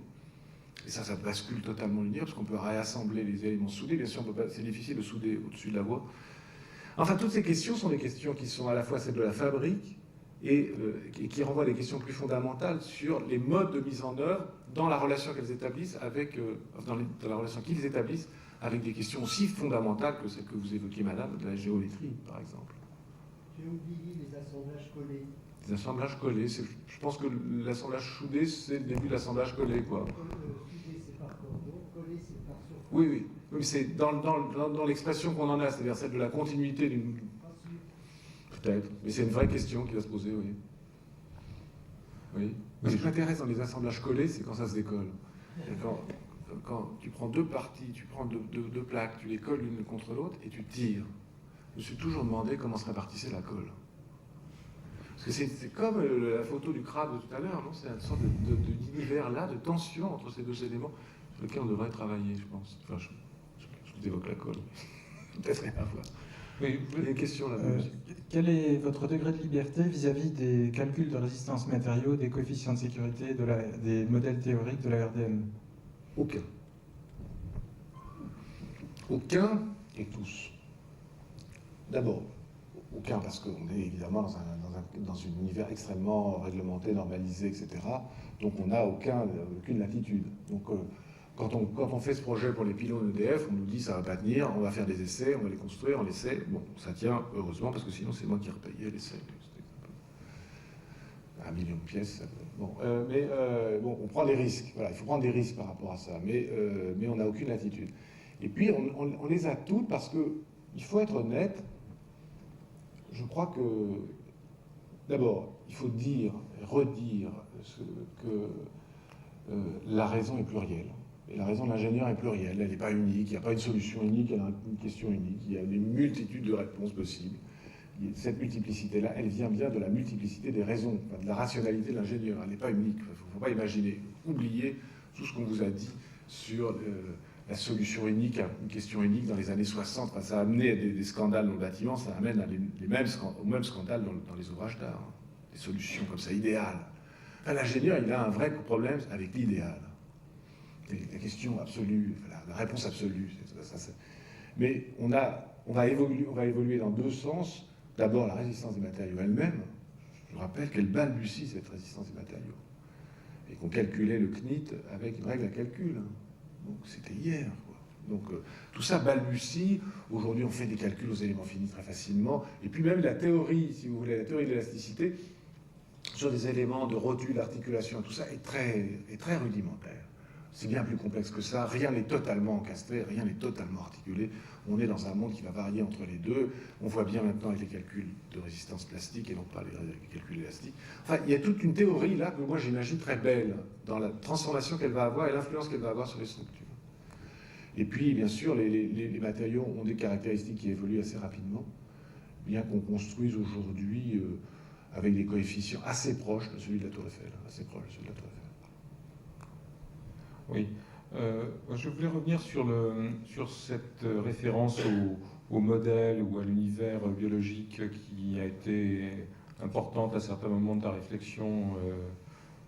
Et ça bascule totalement l'univers, parce qu'on peut réassembler les éléments soudés. Bien sûr, c'est difficile de souder au-dessus de la voie. Enfin, toutes ces questions sont des questions qui sont à la fois celles de la fabrique et qui renvoient à des questions plus fondamentales sur les modes de mise en œuvre dans la relation qu'elles établissent avec, dans la relation qu'ils établissent avec des questions aussi fondamentales que celles que vous évoquiez, madame, de la géométrie, par exemple. J'ai oublié les assemblages collés. Les assemblages collés, je pense que l'assemblage soudé, c'est le début de l'assemblage collé, quoi. Soudé, c'est par cordon, collé, c'est par surface. Oui, mais c'est dans l'expression qu'on en a, c'est-à-dire celle de la continuité d'une... Peut-être, mais c'est une vraie question qui va se poser, oui. Oui. Mais ce qui m'intéresse dans les assemblages collés, c'est quand ça se décolle. Quand tu prends deux parties, tu prends deux plaques, tu les colles l'une contre l'autre et tu tires. Je me suis toujours demandé comment se répartissait la colle. Parce que c'est comme la photo du crabe de tout à l'heure, non? C'est une sorte d'univers-là, de tension entre ces deux éléments sur lequel on devrait travailler, je pense. Enfin, je vous évoque la colle. Peut-être rien à voir. Oui, il y a une question là-dessus. Quel est votre degré de liberté vis-à-vis des calculs de résistance matériaux, des coefficients de sécurité, des modèles théoriques de la RDM? Aucun. Aucun et tous. D'abord, aucun parce qu'on est évidemment dans un univers extrêmement réglementé, normalisé, etc. Donc on n'a aucune latitude. Donc quand on fait ce projet pour les pylônes EDF, on nous dit ça va pas tenir, on va faire des essais, on va les construire, on essaie. Bon, ça tient heureusement parce que sinon c'est moi qui repayais l'essai. 1 million de pièces. Bon, bon, on prend des risques. Voilà, il faut prendre des risques par rapport à ça, mais on n'a aucune latitude. Et puis on les a toutes parce que il faut être honnête. Je crois que d'abord il faut dire, redire que la raison est plurielle. Et la raison de l'ingénieur est plurielle. Elle n'est pas unique. Il n'y a pas une solution unique. Elle a une question unique. Il y a des multitudes de réponses possibles. Cette multiplicité-là, elle vient bien de la multiplicité des raisons, de la rationalité de l'ingénieur. Elle n'est pas unique. Il ne faut pas imaginer, oublier tout ce qu'on vous a dit sur la solution unique à une question unique dans les années 60. Enfin, ça a amené à des scandales dans le bâtiment, ça amène à au même scandale dans les ouvrages d'art. Hein. Des solutions comme ça, idéales. Enfin, l'ingénieur, il a un vrai problème avec l'idéal. La question absolue, la réponse absolue. Mais on va évoluer dans deux sens. D'abord, la résistance des matériaux elle-même. Je rappelle qu'elle balbutie, cette résistance des matériaux. Et qu'on calculait le CNIT avec une règle à calcul. Donc c'était hier. Quoi. Donc tout ça balbutie. Aujourd'hui, on fait des calculs aux éléments finis très facilement. Et puis même la théorie, si vous voulez, la théorie de l'élasticité, sur des éléments de rotule, d'articulation, tout ça est très rudimentaire. C'est bien plus complexe que ça. Rien n'est totalement encastré, rien n'est totalement articulé. On est dans un monde qui va varier entre les deux. On voit bien maintenant avec les calculs de résistance plastique et non pas les calculs élastiques. Enfin, il y a toute une théorie là que moi j'imagine très belle dans la transformation qu'elle va avoir et l'influence qu'elle va avoir sur les structures. Et puis, bien sûr, les matériaux ont des caractéristiques qui évoluent assez rapidement, bien qu'on construise aujourd'hui avec des coefficients assez proches de celui de la Tour Eiffel. Assez proches de celui de la Tour Eiffel. Oui. Je voulais revenir sur cette référence au modèle ou à l'univers biologique qui a été importante à certains moments de ta réflexion.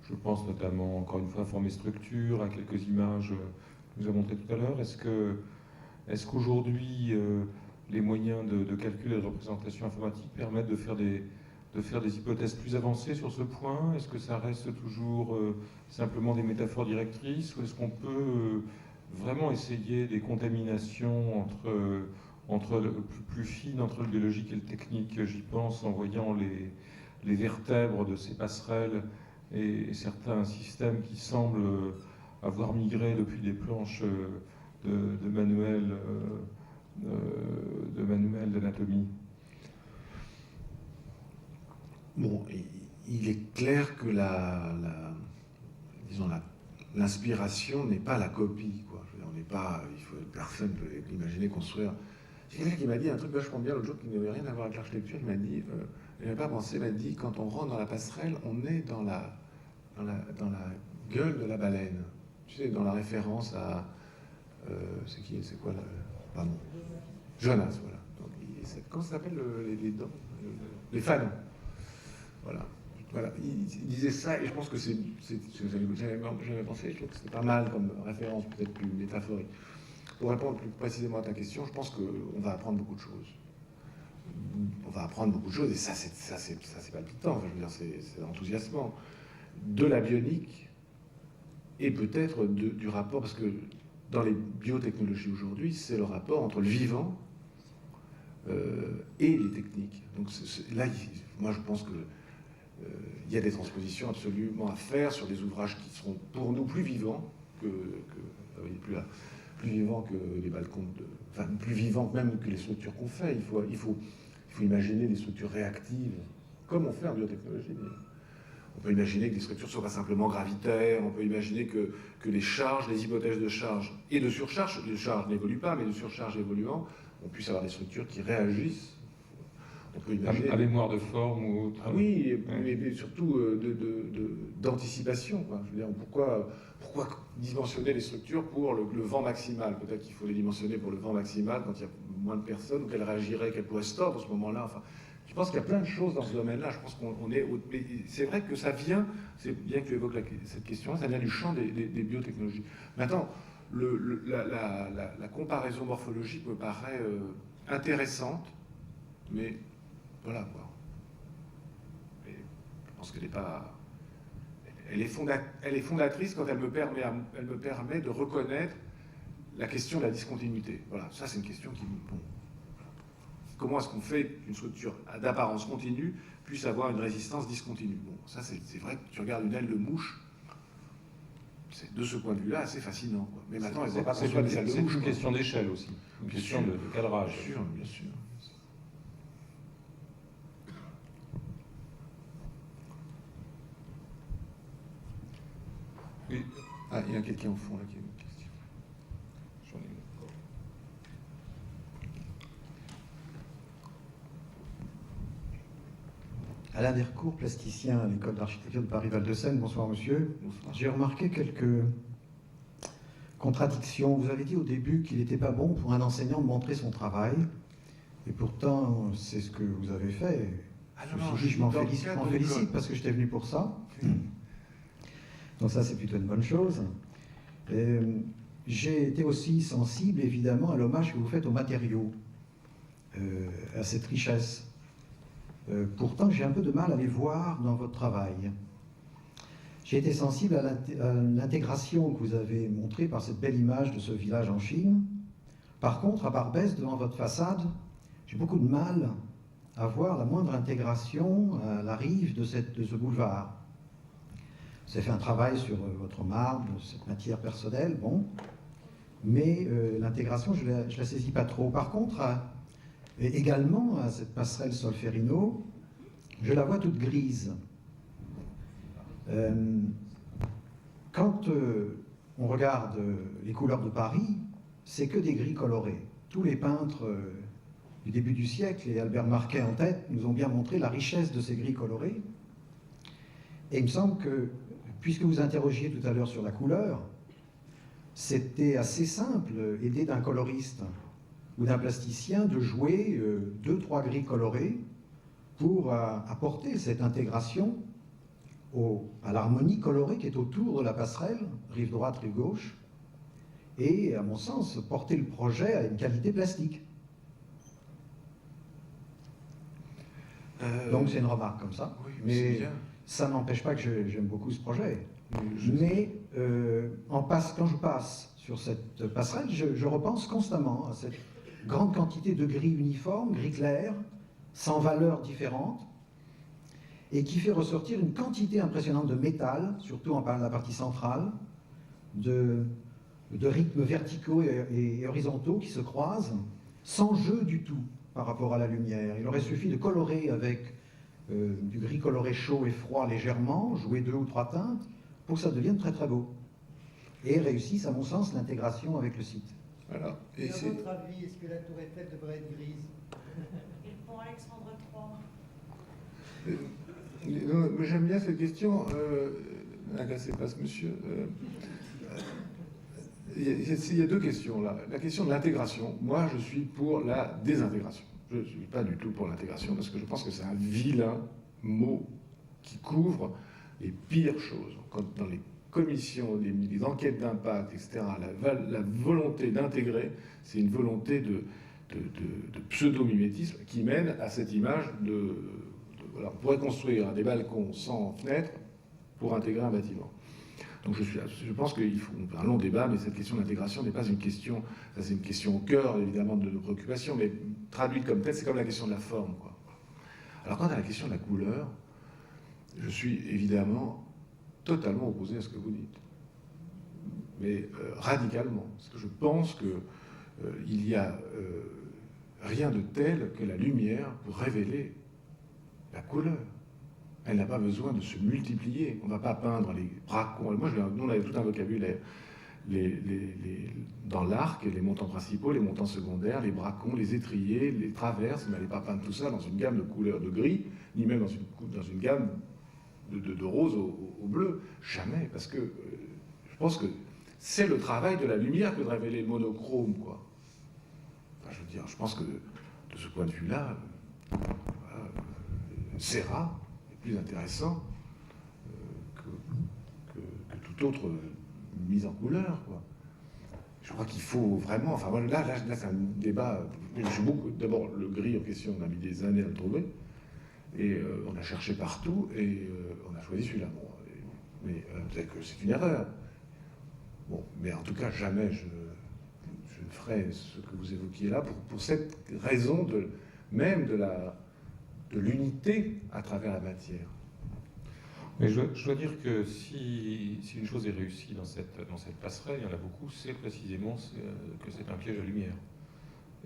Je pense notamment, encore une fois, à forme et structure, à quelques images que nous avons montrées tout à l'heure. Est-ce qu'aujourd'hui, les moyens de calcul et de représentation informatique permettent de faire des hypothèses plus avancées sur ce point? Est-ce que ça reste toujours simplement des métaphores directrices, ou est-ce qu'on peut vraiment essayer des contaminations plus fines entre le biologique et le technique? J'y pense en voyant les vertèbres de ces passerelles et certains systèmes qui semblent avoir migré depuis des planches de manuels d'anatomie. Bon, il est clair que l'inspiration n'est pas la copie, quoi. Je veux dire, on n'est pas, personne ne peut imaginer construire. J'ai quelqu'un qui m'a dit un truc vachement bien l'autre jour qui n'avait rien à voir avec l'architecture. Il m'a dit, je n'avais pas pensé, il m'a dit, quand on rentre dans la passerelle, on est dans la gueule de la baleine. Tu sais, dans la référence à, c'est quoi là, pardon, Jonas, voilà. Donc, comment ça s'appelle les dents, les fanons. Voilà. Il disait ça, et je pense que j'avais pensé, je trouve que c'était pas mal comme référence, peut-être plus métaphorique. Pour répondre plus précisément à ta question, je pense qu'on va apprendre beaucoup de choses. On va apprendre beaucoup de choses, et ça c'est palpitant, enfin, je veux dire, c'est enthousiasmant. De la bionique, et peut-être du rapport, parce que dans les biotechnologies aujourd'hui, c'est le rapport entre le vivant et les techniques. Donc là, moi je pense que il y a des transpositions absolument à faire sur des ouvrages qui seront pour nous plus vivants plus vivants que les balcons, enfin plus vivants même que les structures qu'on fait. Il faut imaginer des structures réactives, comme on fait en biotechnologie. On peut imaginer que les structures ne soient pas simplement gravitaires, on peut imaginer que les charges, les hypothèses de charge et de surcharge, les charges n'évoluent pas, mais de surcharge évoluant, on puisse avoir des structures qui réagissent. On peut imaginer... À mémoire de forme ou autre. Ah oui, mais surtout d'anticipation. Je veux dire, pourquoi dimensionner les structures pour le vent maximal? Peut-être qu'il faut les dimensionner pour le vent maximal quand il y a moins de personnes, ou qu'elles réagiraient, qu'elles pourraient se tordre à ce moment-là. Enfin, je pense qu'il y a plein de choses dans ce domaine-là. Je pense qu'on est... Mais c'est vrai que ça vient, c'est bien que tu évoques cette question-là, ça vient du champ des biotechnologies. Maintenant, la comparaison morphologique me paraît intéressante, mais voilà quoi. Et je pense qu'elle n'est pas... Elle est fondatrice quand elle me permet de reconnaître la question de la discontinuité. Voilà, ça c'est une question qui... Bon, comment est-ce qu'on fait qu'une structure d'apparence continue puisse avoir une résistance discontinue? Bon, ça c'est vrai que tu regardes une aile de mouche, c'est de ce point de vue-là assez fascinant, quoi. Mais maintenant, elle ne va pas construire des ailes de mouche. C'est une question d'échelle aussi, une question de cadrage. Bien sûr, bien sûr. Oui. Ah, il y a quelqu'un au fond là qui a une question. J'en ai une. Alain Dercourt, plasticien à l'école d'architecture de Paris-Val-de-Seine. Bonsoir monsieur. Bonsoir. J'ai remarqué quelques contradictions. Vous avez dit au début qu'il n'était pas bon pour un enseignant de montrer son travail. Et pourtant, c'est ce que vous avez fait. Je m'en félicite parce que j'étais venu pour ça. Donc ça, c'est plutôt une bonne chose. J'ai été aussi sensible, évidemment, à l'hommage que vous faites aux matériaux, à cette richesse. Pourtant, j'ai un peu de mal à les voir dans votre travail. J'ai été sensible à l'intégration que vous avez montrée par cette belle image de ce village en Chine. Par contre, à Barbès, devant votre façade, j'ai beaucoup de mal à voir la moindre intégration à la rive de ce boulevard. Vous avez fait un travail sur votre marbre, cette matière personnelle, bon, mais l'intégration, je la saisis pas trop. Par contre, et également à cette passerelle Solferino, je la vois toute grise. Quand on regarde les couleurs de Paris, c'est que des gris colorés. Tous les peintres du début du siècle, et Albert Marquet en tête, nous ont bien montré la richesse de ces gris colorés. Et il me semble que, puisque vous interrogiez tout à l'heure sur la couleur, c'était assez simple, aidé d'un coloriste ou d'un plasticien, de jouer 2-3 gris colorés pour apporter cette intégration à l'harmonie colorée qui est autour de la passerelle, rive droite, rive gauche, et à mon sens, porter le projet à une qualité plastique. Donc c'est une remarque comme ça, Oui, mais ça n'empêche pas que j'aime beaucoup ce projet. Mais quand je passe sur cette passerelle, je repense constamment à cette grande quantité de gris uniforme, gris clair, sans valeurs différentes, et qui fait ressortir une quantité impressionnante de métal, surtout en la partie centrale, de rythmes verticaux et horizontaux qui se croisent, sans jeu du tout par rapport à la lumière. Il aurait suffi de colorer avec du gris coloré chaud et froid légèrement, jouer 2 ou 3 teintes, pour que ça devienne très très beau. Et réussisse, à mon sens, l'intégration avec le site. Voilà. Et à votre avis, est-ce que la tour Eiffel devrait être grise? Et le pont Alexandre III? J'aime bien cette question. N'agacez pas ce monsieur. Il y a 2 questions là. La question de l'intégration. Moi, je suis pour la désintégration. Je ne suis pas du tout pour l'intégration parce que je pense que c'est un vilain mot qui couvre les pires choses. Quand dans les commissions, les enquêtes d'impact, etc., la volonté d'intégrer, c'est une volonté de pseudo-mimétisme qui mène à cette image voilà, on pourrait construire des balcons sans fenêtres pour intégrer un bâtiment. Donc je pense qu'il faut un long débat, mais cette question d'intégration n'est pas une question, ça c'est une question au cœur évidemment de nos préoccupations, mais traduite comme telle, c'est comme la question de la forme, quoi. Alors quant à la question de la couleur, je suis évidemment totalement opposé à ce que vous dites, mais radicalement, parce que je pense qu'il n'y a rien de tel que la lumière pour révéler la couleur. Elle n'a pas besoin de se multiplier. On ne va pas peindre les bracons. Moi, nous, on avait tout un vocabulaire. Dans l'arc, les montants principaux, les montants secondaires, les bracons, les étriers, les traverses. On n'allait pas peindre tout ça dans une gamme de couleurs de gris, ni même dans une gamme de rose au bleu. Jamais, parce que je pense que c'est le travail de la lumière que de révéler le monochrome, quoi. Enfin, je veux dire, je pense que de ce point de vue-là, Serra est plus intéressant que toute autre mise en couleur, quoi. Je crois qu'il faut vraiment... Enfin, voilà, là c'est un débat... D'abord, le gris en question, on a mis des années à le trouver, et on a cherché partout, et on a choisi celui-là. Bon, mais peut-être que c'est une erreur. Bon, mais en tout cas, jamais je ne ferai ce que vous évoquiez là, pour cette raison même de l'unité à travers la matière. Mais je dois dire que si une chose est réussie dans cette passerelle, il y en a beaucoup, c'est précisément que c'est un piège à lumière.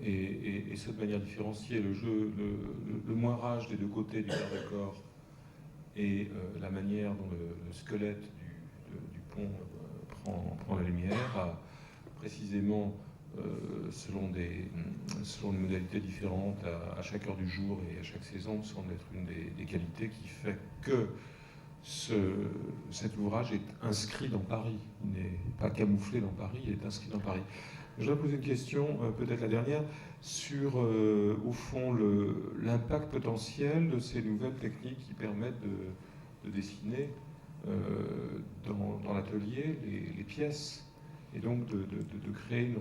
Et ce de manière différenciée, le moirage des 2 côtés du garde-corps et la manière dont le squelette du pont prend la lumière, précisément selon des modalités différentes à chaque heure du jour et à chaque saison, me semble être une des qualités qui fait que cet ouvrage est inscrit dans Paris. Il n'est pas camouflé dans Paris, il est inscrit dans Paris. Je voudrais poser une question, peut-être la dernière, sur, au fond, l'impact potentiel de ces nouvelles techniques qui permettent de dessiner dans l'atelier les pièces, et donc de créer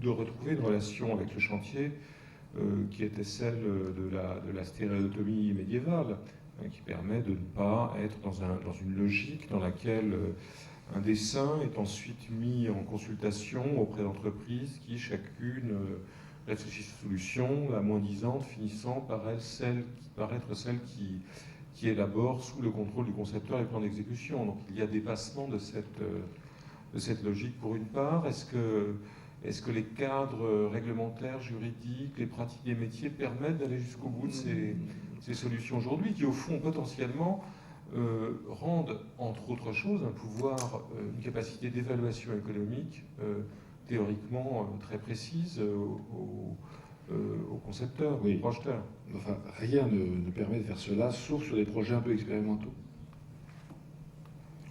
de retrouver une relation avec le chantier qui était celle de la stéréotomie médiévale, qui permet de ne pas être dans une logique dans laquelle un dessin est ensuite mis en consultation auprès d'entreprises qui chacune réfléchissent aux solutions, la moins-disante finissant par être celle qui élabore sous le contrôle du concepteur les plans d'exécution. Donc il y a dépassement de cette logique pour une part. Est-ce que les cadres réglementaires, juridiques, les pratiques des métiers permettent d'aller jusqu'au bout de ces solutions aujourd'hui qui, au fond, potentiellement, rendent, entre autres choses, un pouvoir, une capacité d'évaluation économique théoriquement très précise aux concepteurs, aux projeteurs. Enfin, rien ne permet de faire cela, sauf sur des projets un peu expérimentaux.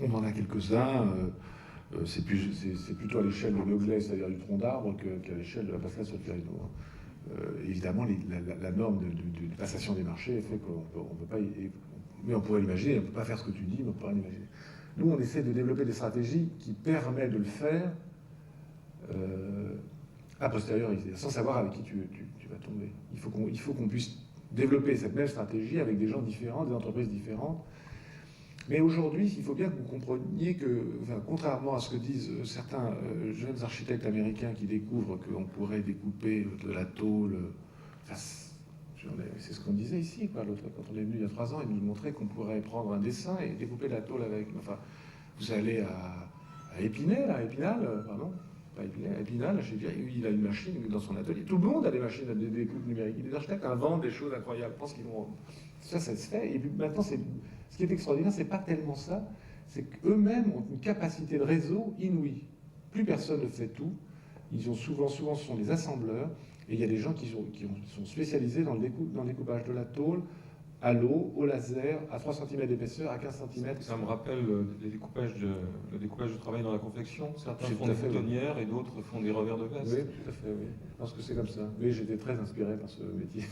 On en a quelques-uns. C'est plutôt à l'échelle de Meuglès, c'est-à-dire du tronc d'arbre, qu'à l'échelle de la passerelle Solferino. Évidemment, la norme de passation des marchés fait qu'on ne peut pas Mais on pourrait l'imaginer, on ne peut pas faire ce que tu dis, mais on pourrait l'imaginer. Nous, on essaie de développer des stratégies qui permettent de le faire a posteriori, sans savoir avec qui tu vas tomber. Il faut qu'on puisse développer cette même stratégie avec des gens différents, des entreprises différentes. Mais aujourd'hui, il faut bien que vous compreniez que, enfin, contrairement à ce que disent certains jeunes architectes américains qui découvrent qu'on pourrait découper de la tôle, enfin, c'est ce qu'on disait ici, quoi, l'autre, quand on est venu il y a 3 ans, ils nous montraient qu'on pourrait prendre un dessin et découper de la tôle avec. Enfin, vous allez à Épinal, pardon, pas Épinal, à Épinal, je sais bien, il a une machine dans son atelier. Tout le monde a des machines de découpe numérique. Les architectes inventent des choses incroyables. Je pense qu'ils vont. Ça se fait. Et puis maintenant, ce qui est extraordinaire, c'est pas tellement ça, c'est qu'eux-mêmes ont une capacité de réseau inouïe. Plus personne ne fait tout. Ils ont souvent, ce sont des assembleurs. Et il y a des gens qui sont spécialisés dans le découpage de la tôle à l'eau, au laser, à 3 cm d'épaisseur, à 15 cm. Ça me rappelle le découpage de travail dans la confection. Certains font des boutonnières et d'autres font des revers de veste. Oui, tout à fait, oui. Je pense que c'est comme ça. Oui, j'étais très inspiré par ce métier.